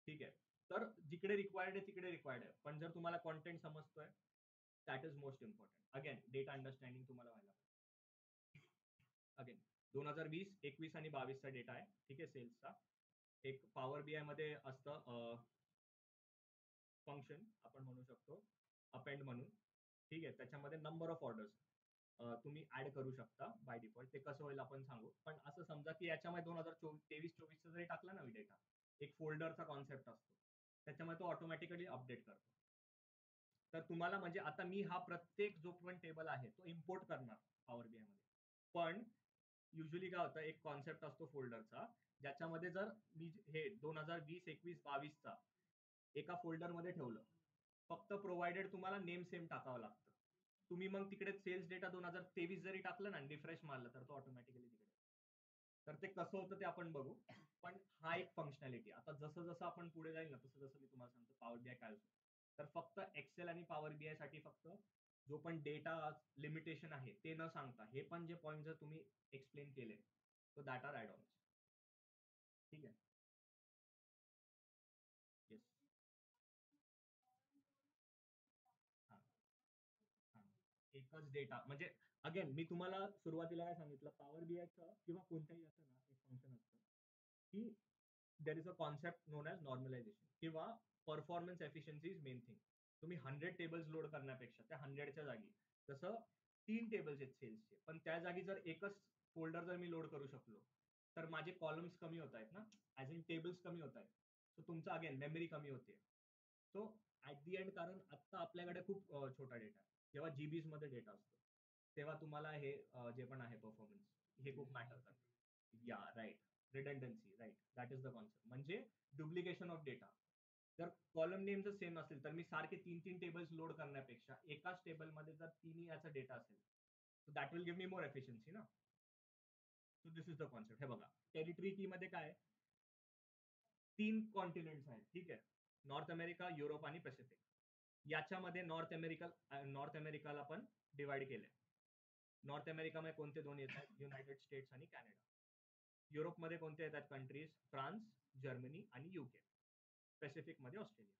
A: ठीक आहे, तर जिकडे रिक्वायर्ड आहे तिकडे रिक्वायर्ड आहे, पण जर तुम्हाला कॉन्टेंट समजतोय that is most important. Again data understanding तुम्हाला व्हायला पाहिजे. अगेन 2020, 21 आणि 22चा डेटा आहे. ठीक आहे, सेल्सचा एक पॉवर बीआय मध्ये असतं फंक्शन आपण म्हणू शकतो अपेंड म्हणून. ठीक आहे, त्याच्यामध्ये नंबर ऑफ ऑर्डर्स तुम्ही ऍड करू शकता बाय डिफॉल्ट. ते कसं होईल आपण सांगू, पण असं समजा की याच्यामध्ये 2023-24 जरी टाकला ना डेटा, एक फोल्डरचा कॉन्सेप्ट असतो त्याच्यामध्ये तो ऑटोमॅटिकली अपडेट करतो. तर तुम्हाला म्हणजे आता मी हा प्रत्येक जो पण टेबल आहे तो इम्पोर्ट करणार पॉवर बीआय मध्ये, पण युजली काय होतं एक कॉन्सेप्ट असतो फोल्डरचा ज्याच्यामध्ये जर मी हे 2020, 21, 22चा एका फोल्डरमध्ये ठेवलं, फक्त प्रोव्हाइडेड तुम्हाला नेम सेम टाकावं लागतं. तुम्ही मग तिकडे सेल्स डेटा 2023 जरी टाकलं ना रिफ्रेश मारलं तर तो ऑटोमॅटिकली तिकडे. तर ते कसं होतं ते आपण बघू, पण हा एक फंक्शनॅलिटी. आता जसं जसं आपण पुढे जाईल ना तसं जसं मी तुम्हाला सांगतो पॉवर बीआय काय होतं. तर फक्त एक्सेल आणि पॉवर बीआय साठी फक्त जो पण डेटा लिमिटेशन आहे ते न सांगता हे पण जे पॉईंट जर तुम्ही एक्सप्लेन केले तो दॅट आर ऍड ऑन्स. ठीक आहे, येस. हा हा, एकच डेटा म्हणजे अगेन मी तुम्हाला सुरुवातीला काय सांगितलं, पॉवर बीआयचं किंवा कोणत्याही असं ना एक फंक्शन असतं की there is a concept known as normalization किंवा performance efficiency is main thing. तुम्ही 100 टेबल्स लोड करण्यापेक्षा त्या 100च्या जागी जसं 3 टेबल्स आहेत सेल्सचे, पण त्या जागी जर एकच फोल्डर जर मी लोड करू शकलो तर माझे कॉलम्स कमी होत आहेत ना, ऍज इन टेबल्स कमी होत आहेत. सो तुमचं अगेन मेमरी कमी होते. सो ऍट दी एंड, कारण आत्ता आपल्याकडे खूप छोटा डेटा आहे. जेव्हा जीबीज मध्ये डेटा असतो तेव्हा तुम्हाला हे जे पण आहे परफॉर्मन्स हे खूप मॅटर करतं. या right, redundancy, right, that is the concept. म्हणजे डुप्लिकेशन ऑफ डेटा. जर कॉलम नेम जर सेम असेल तर मी सारखे 3 टेबल्स लोड करण्यापेक्षा एकाच टेबलमध्ये जर तिन्ही याचा डेटा असेल तर that will give me more efficiency ना. So this is the concept. हे बघा, टेरिटरी की मध्ये काय 3 कॉन्टिनेंट्स आहेत, ठीक आहे. नॉर्थ अमेरिका, युरोप आणि पॅसिफिक. याच्यामध्ये नॉर्थ अमेरिकाला पण डिवाइड केलंय. नॉर्थ अमेरिकामध्ये कोणते दोन येतात? युनायटेड स्टेट्स आणि कॅनडा. युरोपमध्ये कोणते येतात कंट्रीज? फ्रान्स, जर्मनी आणि युके. पॅसिफिक मध्ये ऑस्ट्रेलिया.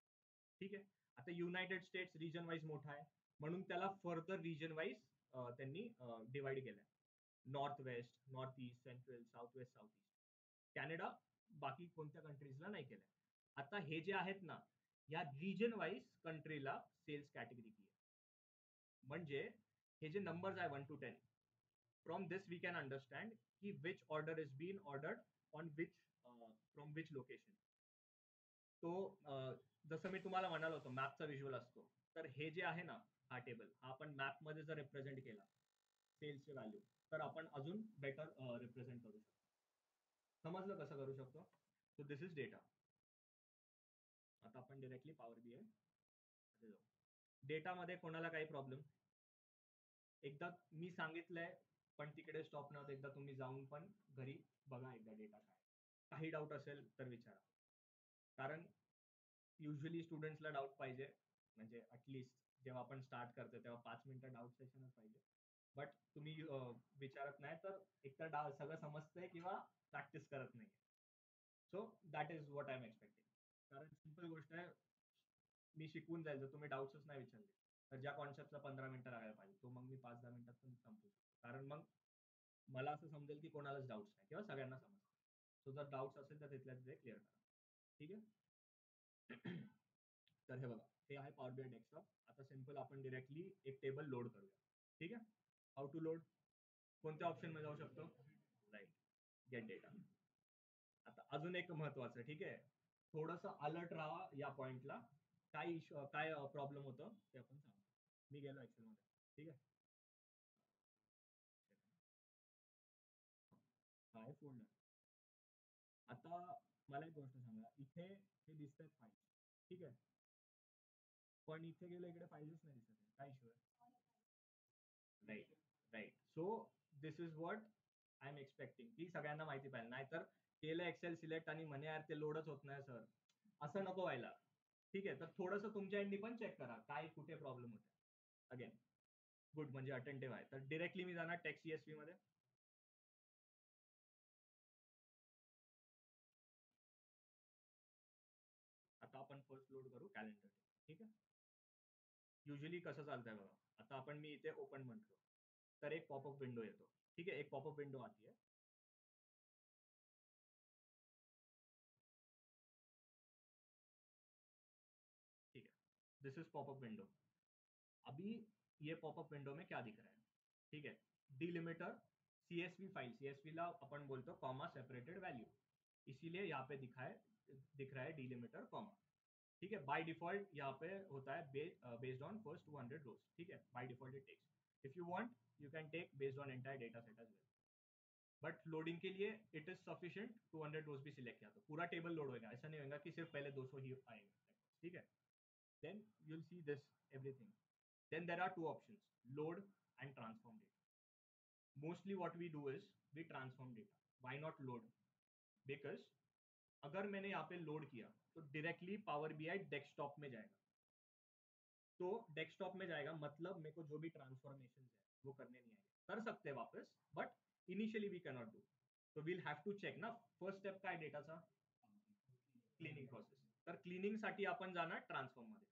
A: ठीक आहे. आता युनायटेड स्टेट्स रिजन वाईज मोठा आहे म्हणून त्याला फर्दर रिजन वाईज त्यांनी डिवाइड केलंय. North west, north east, central, south west, south east. Canada बाकी कोणत्या कंट्रीजला नाही केलंय. आता हे जे आहेत ना, या रिजन वाईज कंट्रीला सेल्स कॅटेगरी की आहे. म्हणजे हे जे नंबर्स आहे 1 to 10, from this we can understand की which order is been ordered on which from which location. तो जसं मी तुम्हाला म्हणालो होतो मॅपचा व्हिज्युअल असतो, तर हे जे आहे ना हा टेबल, हा आपण मॅपमध्ये जर रिप्रेझेंट केला सेल्सचे व्हॅल्यू तर आपण अजून बेटर रिप्रेझेंट करू शकतो. समजलं कसं करू शकतो? So this is data. आता आपण डिरेक्टली पॉवर बीआय मध्ये जाऊ. डेटामध्ये कोणाला काही प्रॉब्लेम? एकदा मी सांगितलंय पण तिकडे स्टॉप नव्हतं, एकदा तुम्ही जाऊन पण घरी बघा एकदा डेटा काय. काही डाऊट असेल तर विचारा, कारण युजली स्टुडंट्सला डाऊट पाहिजे, म्हणजे ऍटलिस्ट जेव्हा आपण स्टार्ट करतो तेव्हा 5 मिनिटं डाऊट सेशनच पाहिजे. बट तुम्ही विचारत नाही तर एकतर सगळं समजतंय किंवा प्रॅक्टिस करत नाही. So that is what I am expecting. कारण सिम्पल गोष्ट आहे, मी शिकवून जाईल. जर तुम्ही डाऊट्सच नाही विचारले तर ज्या कॉन्सेप्टला 15 मिनिटं लागायला पाहिजे तो मग मी 5-10 मिनिटात पण संपवू शकतो. कारण मग मला असं समजेल की कोणालाच डाऊट्स नाही किंवा सगळ्यांना समजतं. सो जर डाऊट्स असेल तर तिथल्या तिथे क्लिअर करा. ठीक आहे. तर हे बघा, हे आहे पॉवर बीआय डेस्कटॉप. आता सिम्पल आपण डिरेक्टली एक टेबल लोड करूया. ठीक आहे. How to load? कोणत्या ऑप्शन मध्ये जाऊ शकतो? Right, get data. आता अजून एक महत्वाचं, ठीक आहे, थोडस अलर्ट राहा या पॉइंटला. काय इश्यू, काय प्रॉब्लेम होतं ते आपण सांगू. मी गेलो ऍक्च्युअल मध्ये. ठीक आहे. काय फोल्डर. आता मला एक गोष्ट सांगा, इथे हे दिसतात फाईल, ठीक आहे, पण इथे गेलं इकडे फाईलच नाही दिसत आहे. काय इश्यू आहे? Right, right. So this is what I am expecting की सगळ्यांना माहिती पाहिजे. नाहीतर केलं एक्सेल सिलेक्ट आणि म्हणे यार ते लोडच होत नाही सर, असं नको व्हायला. ठीक आहे. तर थोडंसं तुमच्या एंडनी पण चेक करा काय कुठे प्रॉब्लेम होते. अगेन गुड, म्हणजे अटेंटिव्ह आहे. तर डिरेक्टली मी जाणार टेक्स्ट सीएसव्ही मध्ये. आता आपण फर्स्ट लोड करू कॅलेंडर. ठीक आहे. युजली कसं चालतंय बघा, आता आपण मी इथे ओपन म्हणतो तर एक पॉपअप विंडो येतो. ठीक आहे, एक पॉपअप विंडो आती है. ठीक है, दिस इज पॉपअप विंडो. अभी ये पॉपअप विंडो में क्या दिख रहा है? ठीक है, डिलिमिटर सीएसवी फाइल, सीएसवी ला अपन बोलते कॉमा सेपरेटेड वैल्यू, इसीलिए यहाँ पे दिख रहा है डिलिमिटर कॉमा. ठीक है. बाय डिफॉल्ट यहाँ पे होता है बेस्ड ऑन फर्स्ट 200 रोज. ठीक है, by default it takes. If you want you can take based on entire data set as well. But loading के लिए इट इज सफिशिएंट 200 रोज भी सिलेक्ट किया तो पूरा टेबल लोड होगा. ऐसा नहीं होगा कि सिर्फ पहले 200 ही आएंगे. ठीक है. Then you'll see this everything. Then there are two options, load and transform data. Mostly what we do is we transform data. Why not load? Because अगर मैंने यहाँ पे लोड किया तो डायरेक्टली पावर बीआई डेस्कटॉप में जाएगा. तो डेस्कटॉप में जाएगा मतलब मेरे को जो भी ट्रांसफॉर्मेशन है वो करने नहीं आएंगे. कर सकते हैं वापस, but initially we can not do. तो वील हॅव टू चेक ना. फर्स्ट स्टेप काय डेटाचा? Cleaning process. तर क्लिनिंग साठी आपण जाणार ट्रान्सफॉर्म मध्ये.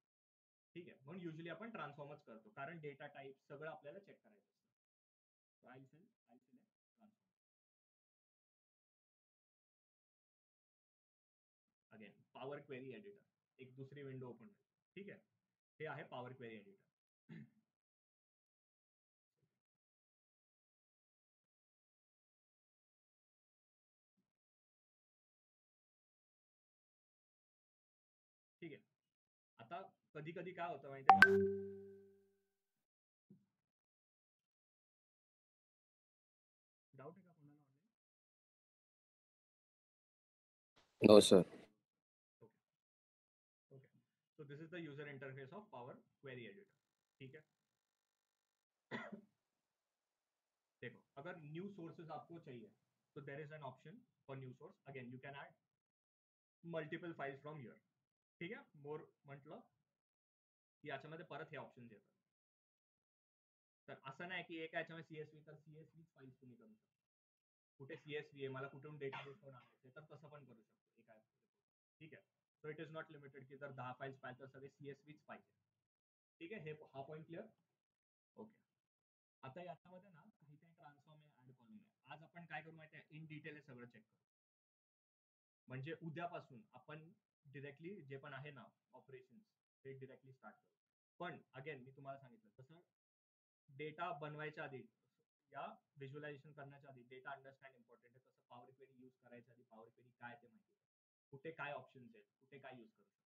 A: ठीक आहे, म्हणून युजली आपण ट्रान्सफॉर्मच करतो कारण डेटा टाईप सगळं आपल्याला चेक करायचं असतं. I select transform. Again power query editor, एक दुसरी विंडो ओपन होईल. ठीक आहे, हे आहे पॉवर क्वेरी एडिटर. ठीक आहे. आता कधी कधी काय होतं माहिती आहे का, डाऊट आहे का कोणाला online?
B: No, sir.
A: Okay, so this is the user interface of power query editor. ठीक है, देखो अगर न्यू सोर्सेज आपको चाहिए तो there is an option for new source. Again you can add multiple files from here. ठीक आहे, मोर म्हटलं की याच्यामध्ये परत हे ऑप्शन्स येतात. तर असं नाही की एका याच्यामध्ये सीएसव्ही तर सीएसव्ही फाईल्स तुम्ही करू शकता. कुठे सीएसव्ही आहे, मला कुठून डेटाबेसवर आणायचे तर तसं पण करू शकतो एका ऍप. ठीक आहे, so it is not limited की जर 10 फाईल्स पाहिजे तर सगळे सीएसव्हीच पाहिजे. ठीक आहे, हे हा पॉईंट क्लिअर. ओके, आता याच्यामध्ये ना काही काही ट्रान्सफॉर्म आहे, ऍड कॉलम आहे. आज आपण काय करू माहिती आहे, इन डिटेल हे सगळं चेक करू. म्हणजे उद्यापासून आपण डिरेक्टली जे पण आहे ना ऑपरेशन्स ते डिरेक्टली स्टार्ट करू. पण अगेन मी तुम्हाला सांगितलं तसं डेटा बनवायच्या आधी या व्हिज्युअलायझेशन करण्याच्या आधी डेटा अंडरस्टँड इम्पॉर्टंट आहे. तसं पॉवर क्वेरी यूज करायच्या आधी पॉवर क्वेरी काय ते माहिती आहे, कुठे काय ऑप्शन्स आहेत, कुठे काय यूज करू शकतो.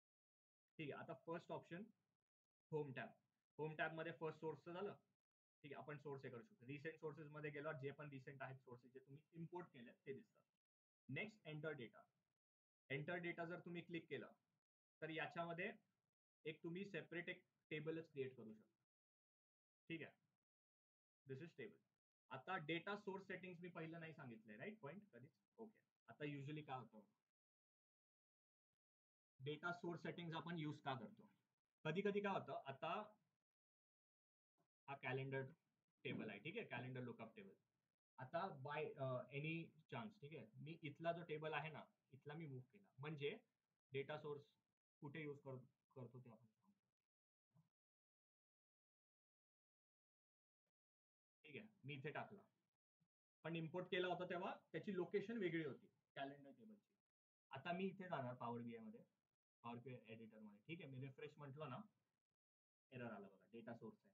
A: ठीक आहे, आता first option home tab. Home tab मध्ये फर्स्ट सोर्सचं झालं. ठीक आहे, आपण सोर्स हे करू शकतो. रिसेंट सोर्सेस मध्ये गेल्यावर जे पण रिसेंट आहेत सोर्सेस जे तुम्ही इम्पोर्ट केले ते दिसतात. Next enter data. Enter data जर तुम्ही क्लिक केलं तर याच्यामध्ये एक तुम्ही सेपरेट एक टेबलच क्रिएट करू शकता. ठीक आहे, दिस इज टेबल. आता डेटा सोर्स सेटिंग्स मी पहिलं नाही सांगितलंय, राईट पॉईंट कधीच. ओके, आता युजली काय होतं, डेटा सोर्स सेटिंग्स आपण यूज का करतो, कधी कधी काय होतं, आता हा कॅलेंडर टेबल आहे. ठीक आहे, कॅलेंडर लुकअप टेबल. आता बाय एनी चान्स ठीक आहे मी इथला जो टेबल आहे ना इथला मी मूव्ह केला म्हणजे डेटा सोर्स कुठे यूज करतो ते आपण सांगू. ठीक आहे, मी इथे टाकला पण इम्पोर्ट केला होता तेव्हा त्याची लोकेशन वेगळी होती कॅलेंडर टेबलची. आता मी इथे जाणार पॉवर बीआय मध्ये, पॉवर बीआय एडिटर मध्ये. ठीक आहे, मी रिफ्रेश म्हटलं ना, एरर आला बघा, डेटा सोर्स आहे.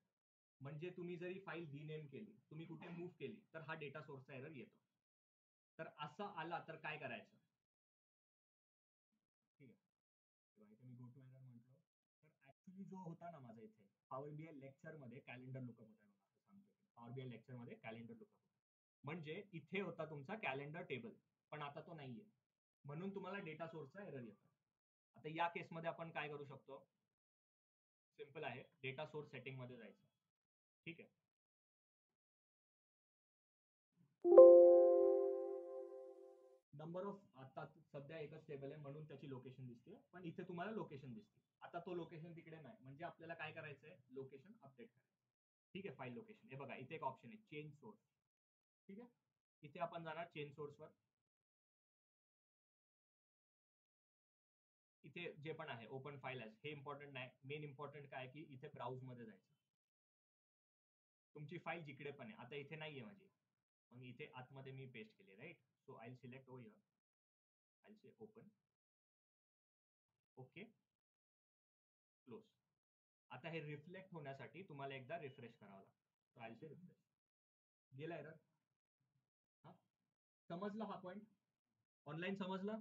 A: म्हणजे तुम्ही जरी फाईल रिनेम केली, तुम्ही कुठे मूव्ह केली तर हा डेटा सोर्सचा एरर येतो. तर असं आला तर काय करायचं. ठीक आहे, तेव्हा इथे मी गो टू एरर म्हटलं तर ऍक्च्युली जो होता ना माझा इथे पॉवर बीआय लेक्चर मध्ये कॅलेंडर लुकअप होता बघा, असं सांगतो पॉवर बीआय लेक्चर मध्ये कॅलेंडर लुकअप होता. म्हणजे इथे होता तुमचा कॅलेंडर टेबल पण आता तो नाहीये, म्हणून तुम्हाला डेटा सोर्सचा एरर येतो. आता या केसमध्ये आपण काय करू शकतो, सिंपल आहे, डेटा सोर्स सेटिंग मध्ये जायचं. ठीक आहे, नंबर ऑफ आता सध्या एकच टेबल आहे म्हणून त्याची लोकेशन दिसते, पण इथे तुम्हाला लोकेशन दिसते. आता तो लोकेशन तिकडे नाही, म्हणजे आपल्याला काय करायचंय, लोकेशन अपडेट करायचं. ठीक आहे, फाईल लोकेशन हे बघा इथे एक ऑप्शन आहे चेंज सोर्स. ठीक आहे, इथे आपण जाणार चेंज सोर्सवर. इथे जे पण आहे ओपन फाईल आहे हे इम्पॉर्टंट नाही, मेन इम्पॉर्टंट काय की इथे ब्राउज मध्ये जायचं. तुमची फाईल जिकडे पण आहे, आता इथे नाहीये माझी, मग इथे आतमध्ये मी पेस्ट केली, right. So I select over here, I say open, okay, close. आता हे रिफ्लेक्ट होण्यासाठी तुम्हाला एकदा रिफ्रेश करावं लागतं. सो आय से रिफ्रेश, गेला एरर. हा समजला हा पॉइंट, ऑनलाईन समजला.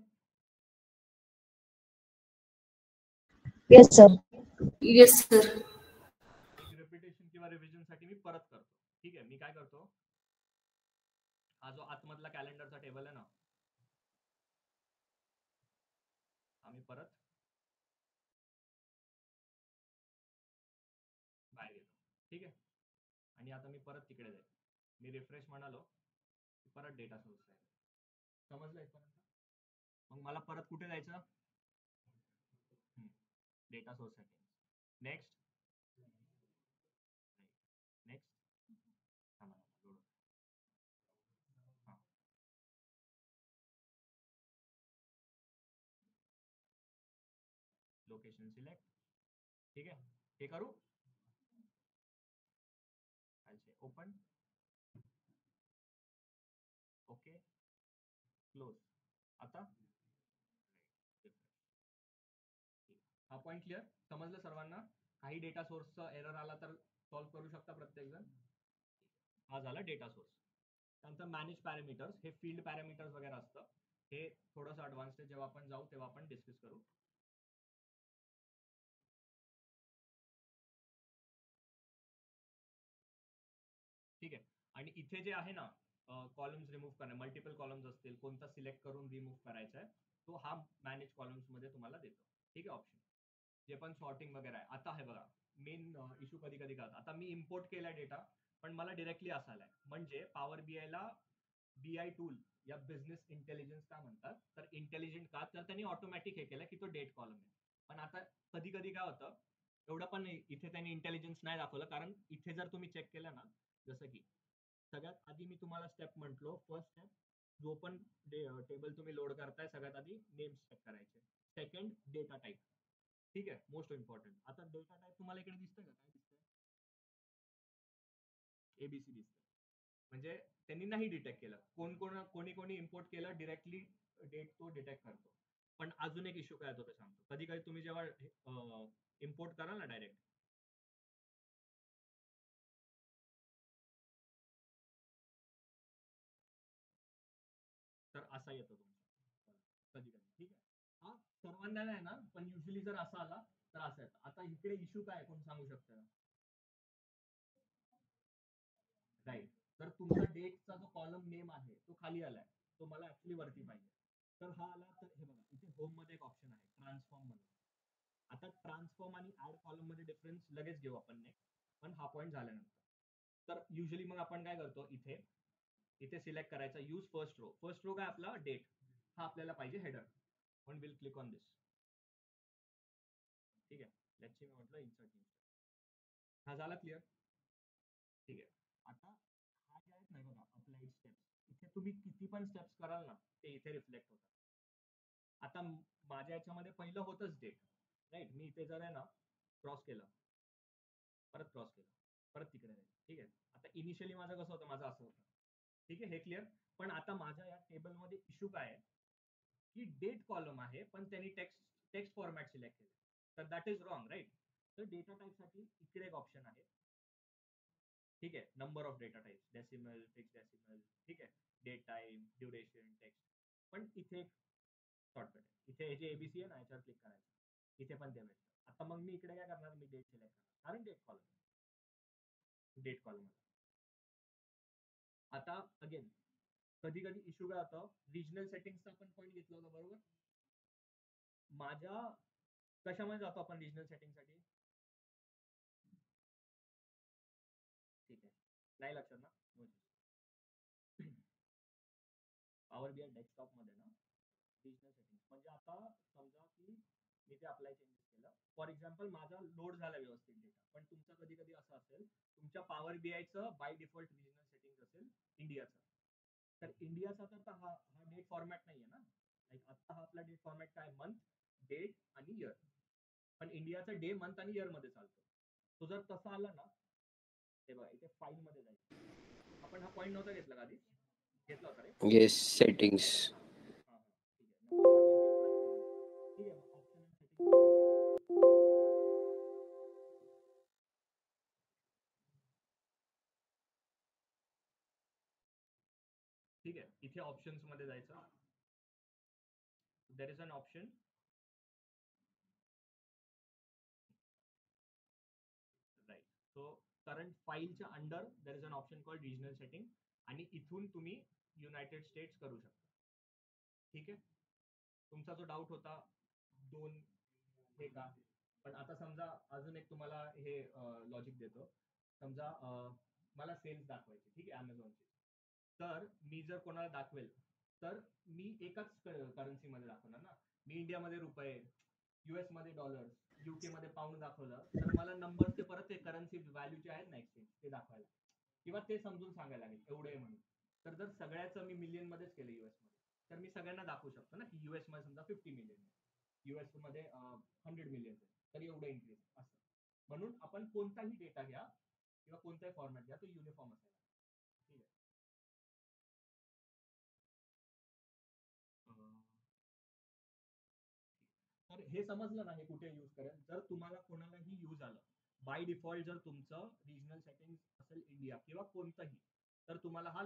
C: Yes sir. Yes sir.
A: एक रिपिटेशन किंवा रिव्हिजन साठी मी परत करतो. ठीक आहे, मी काय करतो, हा जो आतमधला कॅलेंडरचा टेबल आहे ना आम्ही परत बाहेर येतो. ठीक आहे, आणि आता मी परत तिकडे जाईल, मी रिफ्रेश म्हणालो की परत डेटा सोर्स आहे. समजलं इथपर्यंत. मग मला परत कुठे जायचं, data source setting. Next next location select. ठीक आहे, हे करू, ओपन, ओके, क्लोज. आता हा पॉइंट क्लिअर, समजलं सर्वांना. काही डेटा सोर्सचा एरर आला तर सॉल्व्ह करू शकता प्रत्येक जण. हा झाला डेटा सोर्स. त्यानंतर मॅनेज पॅरामीटर्स, हे फील्ड पॅरामीटर्स वगैरे असतं, हे थोडंसं ॲडव्हान्स आहे, जेव्हा आपण जाऊ तेव्हा आपण डिस्कस करू. ठीक आहे. आणि इथे जे आहे ना कॉलम्स रिमूव्ह करणे, मल्टिपल कॉलम्स असतील, कोणता सिलेक्ट करून रिमूव्ह करायचा आहे, तो हा मॅनेज कॉलम्स मध्ये तुम्हाला देतो. ठीक आहे ऑप्शन. जे पण सॉर्टिंग वगैरे आहे. आता हे बघा मेन इश्यू कधी कधी करतात. आता मी इम्पोर्ट केला डेटा पण मला डिरेक्टली असा आलाय, म्हणजे पॉवर बीआयला बीआय टूल या बिझनेस इंटेलिजन्स का म्हणतात, तर इंटेलिजंट का, तर त्यांनी ऑटोमॅटिक हे केलं की तो डेट कॉलम आहे. पण आता कधी कधी काय होतं, एवढं पण नाही, इथे त्यांनी इंटेलिजन्स नाही दाखवलं, कारण इथे जर तुम्ही चेक केलं ना, जसं की सगळ्यात आधी मी तुम्हाला स्टेप म्हटलो, फर्स्ट स्टेप जो पण टेबल तुम्ही लोड करताय सगळ्यात आधी नेम्स चेक करायचे. Second data type. ठीक आहे, मोस्ट इम्पॉर्टंट. आता डेटा टाईप तुम्हाला इकडे दिसतंय का, काय दिसतंय? एबीसी दिसतंय. म्हणजे त्यांनी नाही डिटेक्ट केलं. कोणी कोणी इम्पोर्ट केलं डिरेक्टली डेट तो डिटेक्ट करतो. पण अजून एक इश्यू काय होतो ते सांगतो. कधी कधी तुम्ही जेव्हा इम्पोर्ट कराल ना डायरेक्ट, तर असा येतो तुमचा कधी कधी. ठीक आहे, हा सर्वांना नाही ना, पण युजली जर असा आला तर असं येतं. आता इकडे इश्यू काय कोण सांगू शकतं? राईट. तर तुमचा डेटचा जो कॉलम नेम आहे तो खाली आलाय, तो मला ऍक्च्युली वरती पाहिजे. तर हा आला, तर हे बघा इथे होम मध्ये एक ऑप्शन आहे ट्रान्सफॉर्म मध्ये. आता ट्रान्सफॉर्म आणि ऍड कॉलम मध्ये डिफरन्स लगेच घेऊ आपण नेक्स्ट, पण हा पॉईंट झाल्यानंतर. तर युजली मग आपण काय करतो, इथे इथे सिलेक्ट करायचा use first row. First row काय आपला डेट, हा आपल्याला पाहिजे हेडर. पण विल क्लिक ऑन दिस. ठीक आहे, लेट्स सी मी म्हटलं इन्सर्ट. हा झाला क्लिअर. ठीक आहे. आता हा जे आहेत ना बघा अप्लाइड स्टेप्स, इथे तुम्ही किती पण स्टेप्स कराल ना ते इथे रिफ्लेक्ट होतात. आता माझ्या याच्यामध्ये पहिलं होतच डेट, राईट. मी इथे जर आहे ना क्रॉस केलं, परत क्रॉस केलं, परत तिकडे राहील. ठीक आहे. आता इनिशियली माझं कसं होतं, माझं असं होतं. ठीक आहे, हे क्लिअर. पण आता माझ्या या टेबलमध्ये इश्यू काय आहे की डेट कॉलम आहे पण त्यांनी टेक्स्ट टेक्स्ट फॉर्मॅट सिलेक्ट केले, तर दॅट इज रॉंग, राईट. तर डेटा टाईपसाठी इकडे एक ऑप्शन आहे. ठीक आहे, number of data types, decimal, fix decimal. ठीक आहे, डेट टाइम, ड्युरेशन, टेक्स्ट. पण इथे एक शॉर्टकट आहे. इथे हे जे एबीसी आहे ना याच्यावर क्लिक करायचं, इथे पण ते भेटतं. आता मग मी इकडे काय करणार, मी डेट सिलेक्ट करणार, कारण डेट कॉलम. आता अगेन कधी कधी इश्यू काय होतं, रिजनल सेटिंगचा आपण पॉईंट घेतला होता बरोबर. माझ्या कशामध्ये जातो आपण रिजनल सेटिंगसाठी? ठीक आहे, नाही लक्षात ना. पॉवर बीआय डेस्कटॉप मध्ये ना रिजनल सेटिंग्स म्हणजे आता समजा की मी ते अप्लाय चेंजेस केलं, फॉर एक्झाम्पल माझा लोड झाला व्यवस्थित डेटा, पण तुमचा कधी कधी असं असेल तुमच्या पॉवर बीआयचं बाय डिफॉल्ट रिजनल सेटिंग असेल इंडियाचं. तर इंडियाचा तर हा हा डेट फॉर्मॅट नाहीये ना. लाईक आता हा आपला डेट फॉर्मॅट काय, मंथ, डेट आणि इयर. पण इंडियाचं डे, मंथ आणि इयर मध्ये चालतो. तो जर तसा आला ना, हे बघा इथे फाईल मध्ये जायचं. आपण हा पॉईंट नव्हता घेतला का आधी, घेतला होता रे.
B: Yes, settings.
A: हा हा, ठीक आहे, मग मला वाटलं घेतला की नाही. ठीक आहे, मग ऑप्शन आणि सेटिंग करून जातो. ठीक आहे, इथे ऑप्शन्स मध्ये जायचं. There is an option, right. So current फाईलच्या under there is an option called regional setting, आणि इथून तुम्ही युनायटेड स्टेट्स करू शकता. ठीक आहे, तुमचा जो डाऊट होता दोन हे का, पण आता समजा अजून एक तुम्हाला हे लॉजिक देतो. समजा मला सेल्स दाखवायचे, ठीक आहे, अमेझॉनचे. तर मी जर कोणाला दाखवेल तर मी एकाच करन्सीमध्ये दाखवणार ना. मी इंडियामध्ये रुपये, युएस मध्ये डॉलर्स, युके मध्ये पाऊंड दाखवलं तर मला नंबर ते परत ते करन्सी व्हॅल्यू जे आहेत ना एक्सचेंज ते दाखवायला, किंवा ते समजून सांगायला लागेल एवढे म्हणून. तर जर सगळ्याचं मी मिलियन मध्येच केलं युएस मध्ये, तर मी सगळ्यांना दाखवू शकतो ना की युएस मध्ये समजा 50 मिलियन, युएस मध्ये 100 मिलियन, तर एवढं इन्क्रीज असं. म्हणून आपण कोणताही डेटा घ्या किंवा कोणताही फॉर्मॅट घ्या, तो युनिफॉर्म असायला. ठीक आहे. तर हे समजलं ना, हे कुठे यूज करेल. जर तुम्हाला कोणालाही यूज आलं बाय डिफॉल्ट, जर तुमचं रिजनल सेटिंग असेल इंडिया किंवा कोणतंही, तर तुम्हाला हा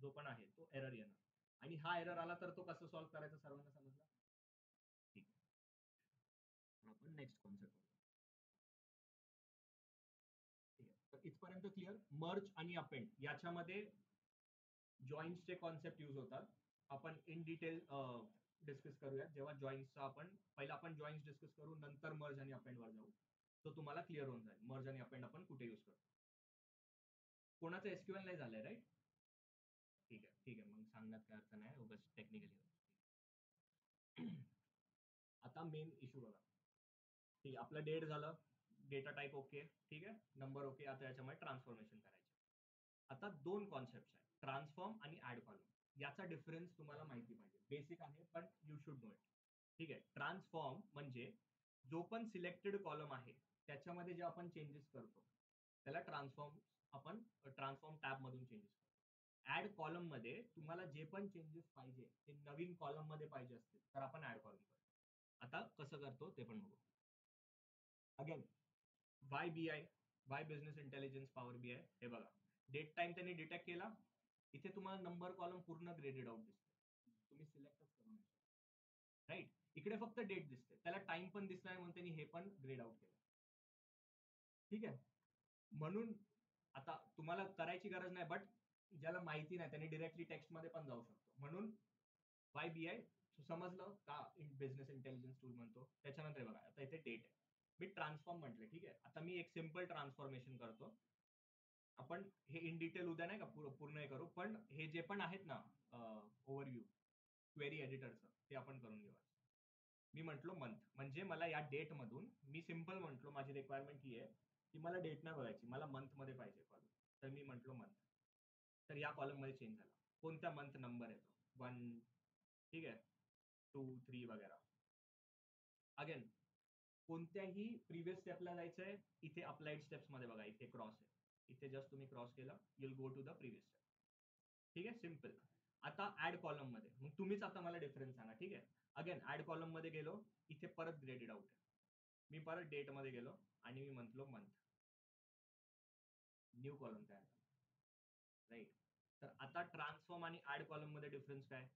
A: जो पण आहे तो एरर येणार. आणि हा एरर आला तर तो कसं सॉल्व्ह करायचं सर्वांना समजलं. ठीक आहे, आपण नेक्स्ट कॉन्सेप्ट. ठीक आहे, तर इथपर्यंत इथपर्यंत क्लिअर. मर्ज आणि अपेंड याच्यामध्ये जॉईन्सचे कॉन्सेप्ट यूज होतात. आपण इन डिटेल डिस्कस करूया जेव्हा जॉईन्सचा आपण जॉईन्स डिस्कस करू, नंतर मर्ज आणि अपेंड वर जाऊ. तो तुम्हाला क्लिअर होऊन जाईल मर्ज आणि अपेंड आपण कुठे यूज करतो. कोणाचं एसक्यूएल नाही झालंय राईट? ठीक आहे मग सांगण्यात काय अर्थ नाही, उगाच टेक्निकली. आता मेन इश्यू बघा. ठीक आहे, आपलं डेट झालं, डेटा टाईप ओके, ठीक आहे, नंबर ओके. आता याच्यामध्ये ट्रान्सफॉर्मेशन करायचे. आता दोन कॉन्सेप्ट आहेत, ट्रान्सफॉर्म आणि ऍड कॉलम. याचा डिफरन्स तुम्हाला माहिती पाहिजे. बेसिक आहे पण यू शुड नो इट. ठीक आहे. ट्रान्सफॉर्म म्हणजे जो पण सिलेक्टेड कॉलम आहे त्याच्यामध्ये जे आपण चेंजेस करतो त्याला आपण ट्रान्सफॉर्म टॅब मधून चेंजेस करतो. ऍड कॉलम मध्ये तुम्हाला जे पण चेंजेस पाहिजे ते नवीन कॉलम मध्ये पाहिजे असतील तर आपण ऍड कॉलम करतो. आता कसं करतो ते पण बघू. Again Y business intelligence power BI. हे बघा, डेट टाइम त्यांनी डिटेक्ट केला. इथे तुम्हाला नंबर कॉलम पूर्ण ग्रेडेड आउट दिसते, तुम्ही सिलेक्टच करू नये राईट. इकडे फक्त डेट दिसते, त्याला टाइम पण दिसला नाही म्हणून त्यांनी हे पण ग्रेड आउट केलं. ठीक आहे. म्हणून आता तुम्हाला करायची गरज नाही, बट ज्याला माहिती नाही त्यांनी डिरेक्टली टेक्स्ट मध्ये पण जाऊ शकतो. म्हणून वाय BI समजलं का बिझनेस इंटेलिजन्स टूल म्हणतो. त्याच्यानंतर बघा, आता इथे डेट आहे, मी ट्रान्सफॉर्म म्हटलं. ठीक आहे, आता मी एक सिम्पल ट्रान्सफॉर्मेशन करतो. आपण हे इन डिटेल उद्या नाही का पूर्ण हे करू, पण हे जे पण आहेत ना ओव्हरव्ह्यू क्वेरी एडिटरचं ते आपण करून घेऊ. मी म्हटलो मंथ, म्हणजे मला या डेट मधून मी सिम्पल म्हटलो माझी रिक्वायरमेंट ही आहे की मला डेट नाही बघायची, मला मंथ मध्ये पाहिजे कॉलम. तर मी म्हटलो मंथ, तर या कॉलम मध्ये चेंज झाला. कोणत्या मंथ नंबर येतो 1, ठीक आहे, 2, 3 वगैरे. अगेन कोणत्याही प्रिव्हियस स्टेपला जायचंय, इथे अप्लाइड स्टेप्स मध्ये बघा, इथे क्रॉस आहे, इथे जस्ट तुम्ही क्रॉस केला, you'll go to the previous step. ठीक आहे, सिम्पल. आता ऍड कॉलम मध्ये मग तुम्हीच आता मला डिफरन्स सांगा. ठीक आहे, अगेन ऍड कॉलम मध्ये गेलो, इथे परत ग्रेडेड आउट आहे. मी परत डेट मध्ये गेलो आणि मी म्हटलो मंथ, न्यू कॉलम तयार झाला राईट. तर आता ट्रान्सफॉर्म आणि ऍड कॉलम मध्ये डिफरन्स काय?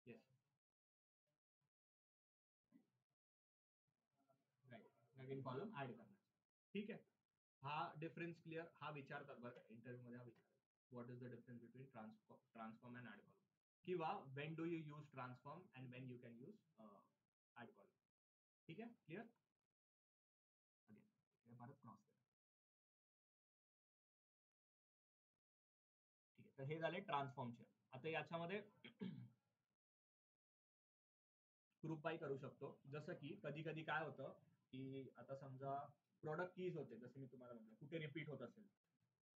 A: येस राईट, नवीन कॉलम ऍड करणार. ठीक आहे, हा डिफरन्स क्लिअर. हा विचारतात बरं इंटरव्ह्यू मध्ये, हा विचारतात what is the difference between transform and add column, किंवा when do you use transform and when you can use add column. ठीक आहे, क्लिअर. अगेन परत क्रॉस केला. ठीक आहे, तर हे झाले ट्रान्सफॉर्मचे. आता याच्यामध्ये ग्रुप बाय करू शकतो. जसं की कधी कधी काय होतं की आता समजा प्रोडक्ट कीज होते, जसं मी तुम्हाला म्हटलं कुठे रिपीट होत असेल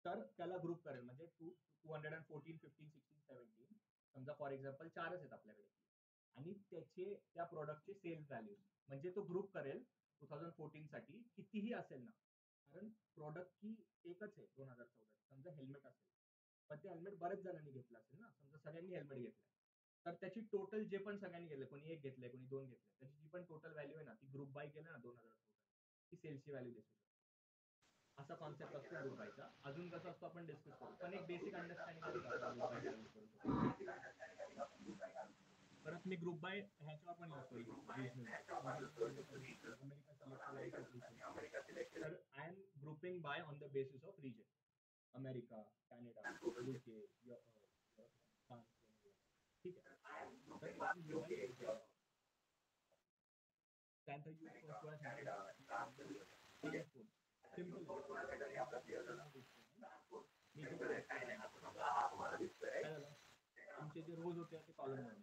A: तर त्याला ग्रुप करेल. म्हणजे 214, 15, 16, 17 समजा फॉर एक्झाम्पल 4च आहेत आपल्याकडे आणि त्याचे त्या प्रोडक्टचे सेल्स व्हॅल्यूज, म्हणजे तो ग्रुप करेल 2014 साठी कितीही असेल ना, कारण प्रोडक्ट की एकच आहे 2014. समजा हेल्मेट असेल पण ते हेल्मेट बरेच जणांनी घेतलं असेल ना, समजा सगळ्यांनी हेल्मेट घेतलं, तर त्याची टोटल जे पण सगळ्यांनी घेतलं, कोणी एक घेतलंय कोणी 2 घेतलंय, त्याची जी पण टोटल व्हॅल्यू आहे ना ती ग्रुप बाय केलं ना 2014 ती सेल्सची व्हॅल्यू दिसू शकते. असा कॉन्सेप्ट असतो ग्रुप बायचा. अजून कसं असतो आपण डिस्कस करू, पण एक बेसिक अंडरस्टँडिंग आहे का आपण ग्रुप बाय यूज करू शकतो. परत मी ग्रुप बाय ह्याच्यावर पण यूज करू शकतो, रिजनल. अमेरिका सिलेक्ट, तर I am grouping by on the basis of region. America, Canada, UK, France, ठीक आहे. तर आपण ग्रुप बाय करू शकतो. त्यानंतर सिम्पल तुमचे जे रोज होते ते कॉलम मध्ये,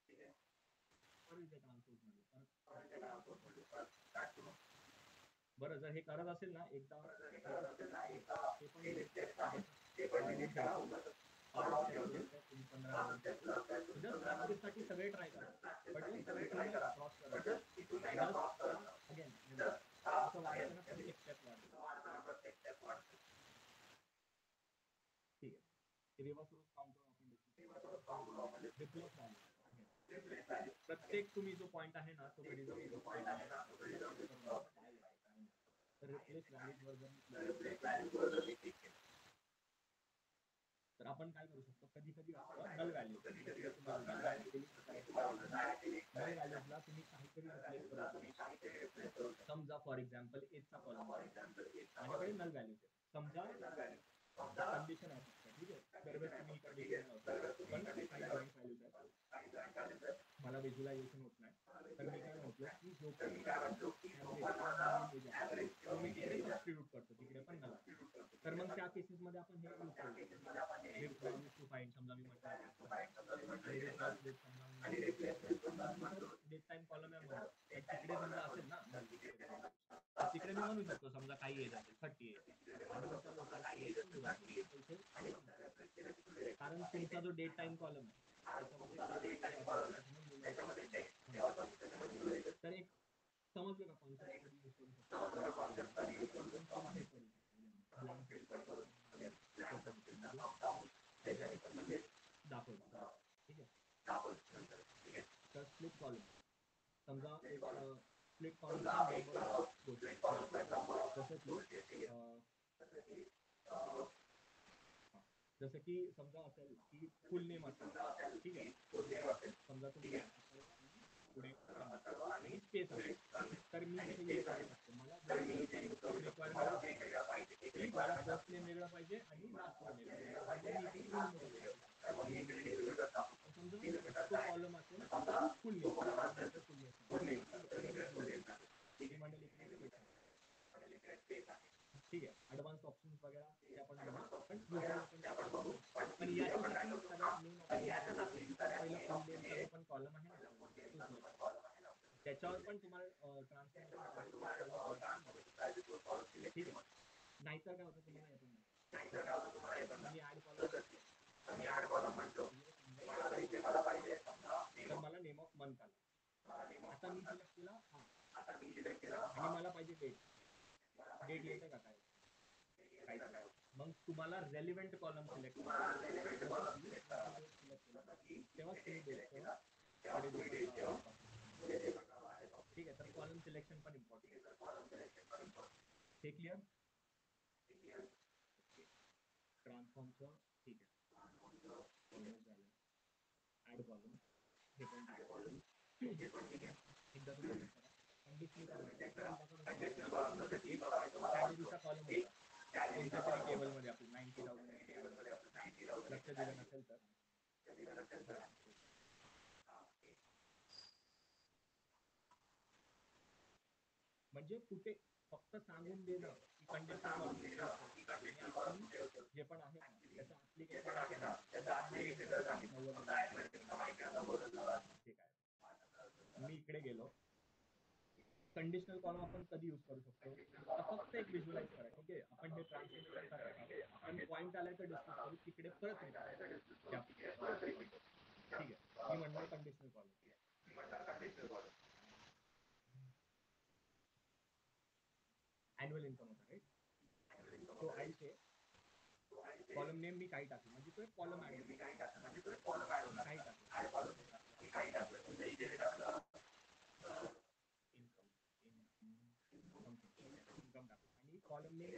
A: ठीक आहे. बरं, जर हे करत असेल ना एकदा साठी सगळे ट्राय करा, बट क्रॉस करा. अगेन असं वाटतं ना प्रत्येक स्टेप वाढतो. ठीक आहे, रिव्हर्स रूट काउंटर आपण रिप्लेस व्हॅल्यू. प्रत्येक तुम्ही जो पॉइंट आहे ना तो कधी तर रिप्लेस व्हॅल्यूज वर जर तर आपण काय करू शकतो, कधी कधी असतं नल व्हॅल्यू. नल व्हॅल्यूजला तुम्ही काहीतरी रिप्लेस करू. समजा फॉर एक्झाम्पल एजचा कॉलम माझ्याकडे नल व्हॅल्यू समजा कंडिशन आहे फक्त, ठीक आहे. दरवेळेस तुम्ही ही कंडिशन पण काही जॉईंट व्हॅल्यूज आहेत, मला व्हिज्युअलायझेशन होत नाही, तर मी काय म्हटलो की जो पण मी तिकडे सबस्टिट्यूट करतो, तिकडे पण नल. तर मग त्या केसेस मध्ये आपण हे यूज करू टू फाइंड. समजा मी म्हटलं डेट टाइम कॉलम आहे म्हणून तिकडे समजा असेल ना नल, तिकडे मी म्हणू शकतो समजा काही एज असेल 30 एज, कारण तुमचा जो डेट टाइम कॉलम आहे तर एक समजलं का कॉन्सेप्ट दाखवतो, ठीक आहे. तर स्प्लिट कॉलम समजा एक स्प्लिट कॉलमचा मेंबर जसं की समजा असेल की फुल नेम असेल, ठीक आहे. समजा तुम्ही पुढे आणि स्पेस असेल, तर मी इथे यूज करू शकतो. मला रिक्वायरमेंट मला फर्स्ट नेम वेगळं पाहिजे आणि लास्ट नेम समजा तो कॉलम असेल फुल नेम ठीक आहे. ऍडव्हान्स ऑप्शन वगैरे ते आपण बघू, पण पण याच्यासाठी सगळ्यात मेन पहिलं फुल नेमचा जो पण कॉलम आहे ना त्याच्यावर पण तुम्हाला ट्रान्सफॉर्मेशन, ठीक आहे. नाहीतर काय होतं तुम्हाला येतो मी ऍड कॉलम तर मला नेम ऑफ मंथ आला. आता मी सिलेक्ट केला आणि मला पाहिजे डेट येते का काय, मग तुम्हाला रेलिव्हेंट कॉलम सिलेक्ट तेव्हा ठीक आहे. तर कॉलम सिलेक्शन पण इम्पॉर्टंट. हे क्लिअर ट्रान्सफॉर्मचं, ठीक आहे. ऍड कॉलम हे पण एकदा तुम्ही सॅलरीचा कॉलम होता कोणत्या तरी टेबल मध्ये आपलं 90,000 लक्ष दिलं नसेल तर म्हणजे कुठे फक्त सांगून देणं की कंडिशन जे पण आहे त्याचं मी इकडे गेलो. कंडिशनल कॉलम आपण कधी यूज करू शकतो, फक्त एक व्हिज्युअलाइज करा, ठीक आहे. आपण हे ट्रान्सलेशन करत आपण पॉईंट आलाय तर डिस्कस करू, तिकडे परत ठीक आहे. मी म्हणणार कंडिशनल कॉलम annual income होता, right. So I say column name मी काही टाकू, म्हणजे तो एक कॉलम ऍड काही टाकू इन्कम टाकू आणि कॉलम नेम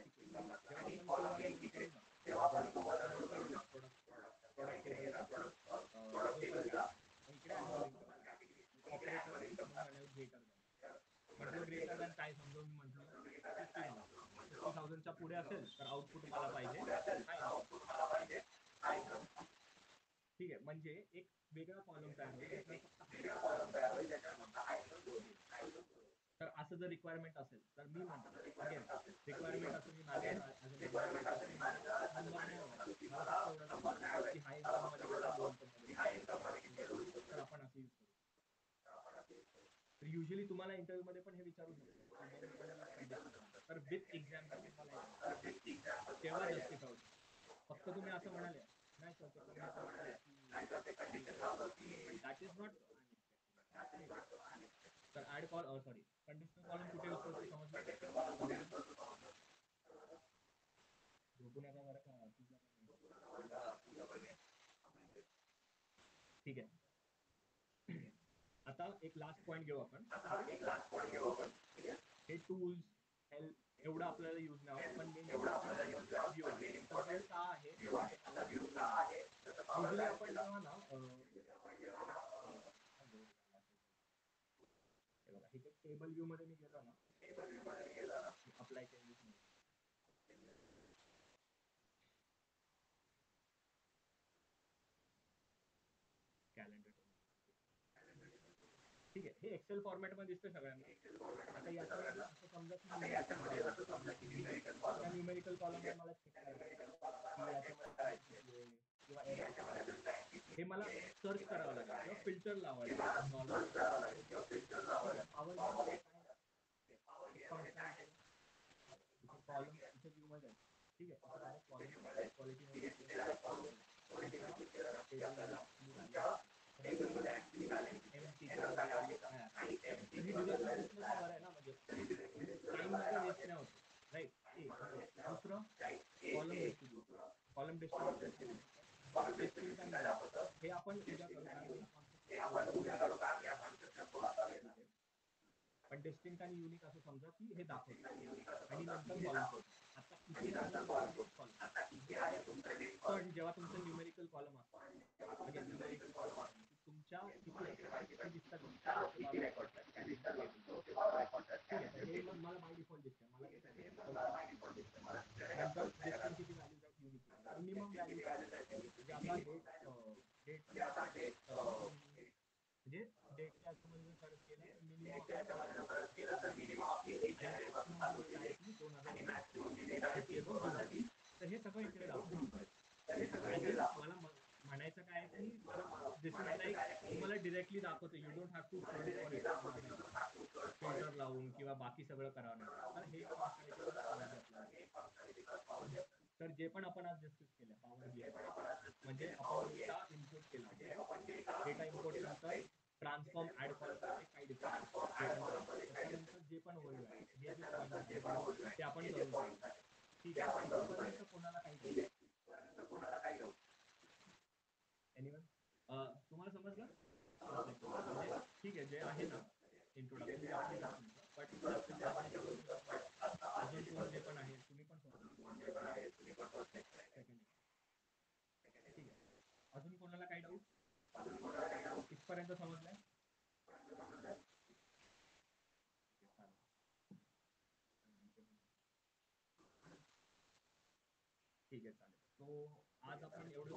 A: म्हटलं ग्रेटर दॅन काय समजून म्हटलं 50,000च्या पुढे असेल तर आउटपुट मला पाहिजे, ठीक आहे. म्हणजे एक वेगळा कॉलम तयार होईल. तर असं जर रिक्वायरमेंट असेल तर मी रिक्वायरमेंट असं मी माझ्या तर आपण असं यूज करू. तर युजली तुम्हाला इंटरव्ह्यू मध्ये पण हे विचारू शकतो, तर विथ एक्झाम्पल तेव्हा जस्टिफाय होतं. फक्त तुम्ही असं म्हणाले नाही सर दॅट इज नॉट. तर add call sorry conditional column कुठे यूज करतो समजलं. ठीक आहे. आता एक लास्ट पॉइंट घेऊ आपण. हे टूल्स हेल्प एवढं आपल्याला यूज नाही होत, पण मेन व्ह्यू आहे. तर व्ह्यू का आहे युजली आपण जेव्हा ना टेबल व्ह्यू मध्ये मी गेलो ना, अप्लाय चेंजेस कॅलेंडर, ठीक आहे. हे एक्सेल फॉर्मॅट मध्ये दिसतं सगळ्यांना. आता याचं असं समजा की त्या न्यूमेरिकल कॉलमवर मला चेक करायचं किंवा हे मला सर्च करावं लागेल किंवा फिल्टर लावायचं कॉलम इथे व्ह्यू मध्ये, ठीक आहे. क्वालिटी बरं आहे ना, म्हणजे टाइम माझा वेस्ट नाही होत, राईट. दुसरं कॉलम डिस्ट्रीब्युशन हे आपण उद्या करू, पण डिस्टिंक्ट आणि युनिक असं समजा की हे दाखवतो आणि नंतर कॉलम. आता इथे पण जेव्हा तुमचं न्यूमेरिकल कॉलम असतो, तुमच्या किती दिसतात मला बाय डिफॉल्ट दिसतं. नंतर डिस्टिंक्ट किती व्हॅल्यूज आहेत, युनिक मिनिमम व्हॅल्यू म्हणजे डेटच्या मध्ये सर्च केलं तर हे सगळं इकडे मला म्हणायचं काय की दिस इज लाईक तुम्हाला डिरेक्टली दाखवतो. You don't have to filter लावून किंवा बाकी सगळं करावं नाही. तर हे तर जे पण आपण आज डिस्कस केलं पॉवर बीआय म्हणजे आपण डेटा इनपुट केला, डेटा इनपुट नंतर ट्रान्सफॉर्म ऍड करायचं, काही त्याच्यानंतर जे पण होईल ते आपण करून घेऊ. ठीक आहे. कोणाला काही तुम्हाला समजलं? ठीक आहे. जे आहे ना इंट्रोडक्शन, बट अजून कोण जे पण आहे तुम्ही पण ठीक आहे. अजून कोणाला काही डाऊट इथपर्यंत समजलंय? ठीक आहे, चालेल. सो आज आपण एवढं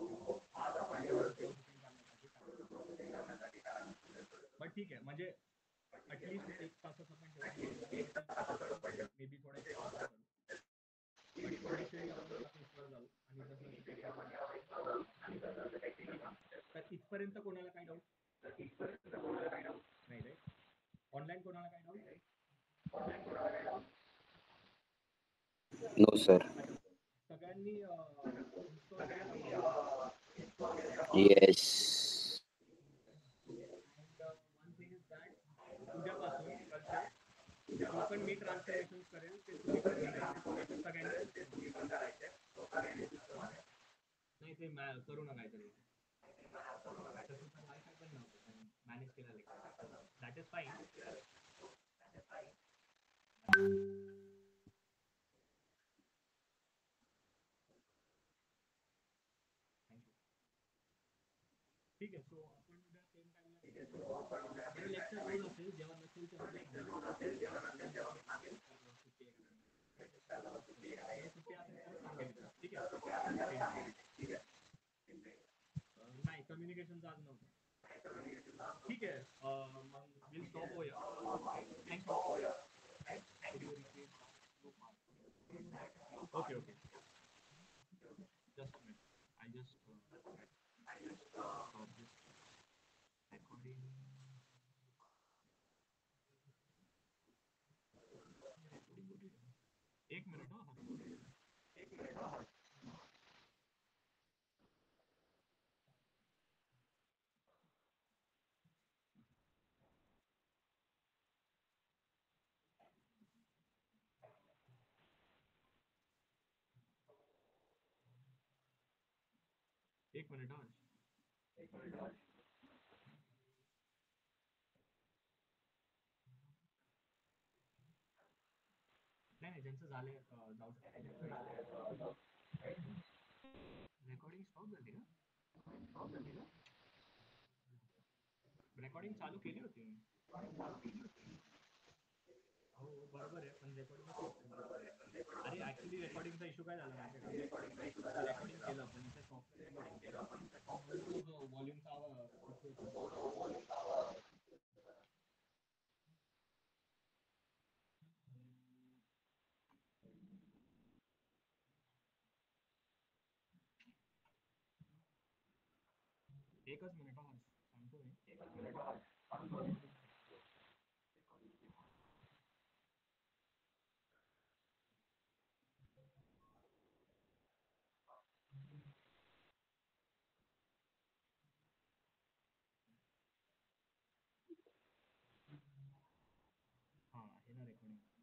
A: पण ठीक आहे. म्हणजे ऍटलीस्ट एक तासाचं पण मे बी थोडं जाऊ आणि तर इथपर्यंत कोणाला काय डाऊट नाही रे? ऑनलाईन कोणाला काय डाऊट?
B: No sir.
A: सगळ्यांनी
B: येस.
A: उद्यापासून जो पण मी ट्रान्सलेशन करेल ते तुम्ही सगळ्यांनी नाही ते करू नका काहीतरी वायफाय पण नव्हतं मॅनेज केलं. That is fine. ठीक आहे. सो आपण उद्या सेम टाइमला लेक्चर रोज असेल. जेव्हा नसेल तेव्हा ठीक आहे. नाही कम्युनिकेशन आज नव्हतं. ठीक आहे. मग विल स्टॉप होऊया. Thank you. Okay okay. Just minute. I just recording. एक मिनिट. एक मिनिट. नाही नाही ज्यांचं झालंय जाऊ शकतो. रेकॉर्डिंग स्टॉप झाली का? रेकॉर्डिंग चालू केली होती मी. हो बरोबर आहे पण रेकॉर्डिंग अरे ऍक्च्युली रेकॉर्डिंगचा इश्यू काय झाला माहिती रेकॉर्डिंग केलं पण इथे सॉफ्टवेअर व्हॉल्यूमचा एकच मिनिट हा सांगतो मी. हा आहे ना रेकॉर्डिंग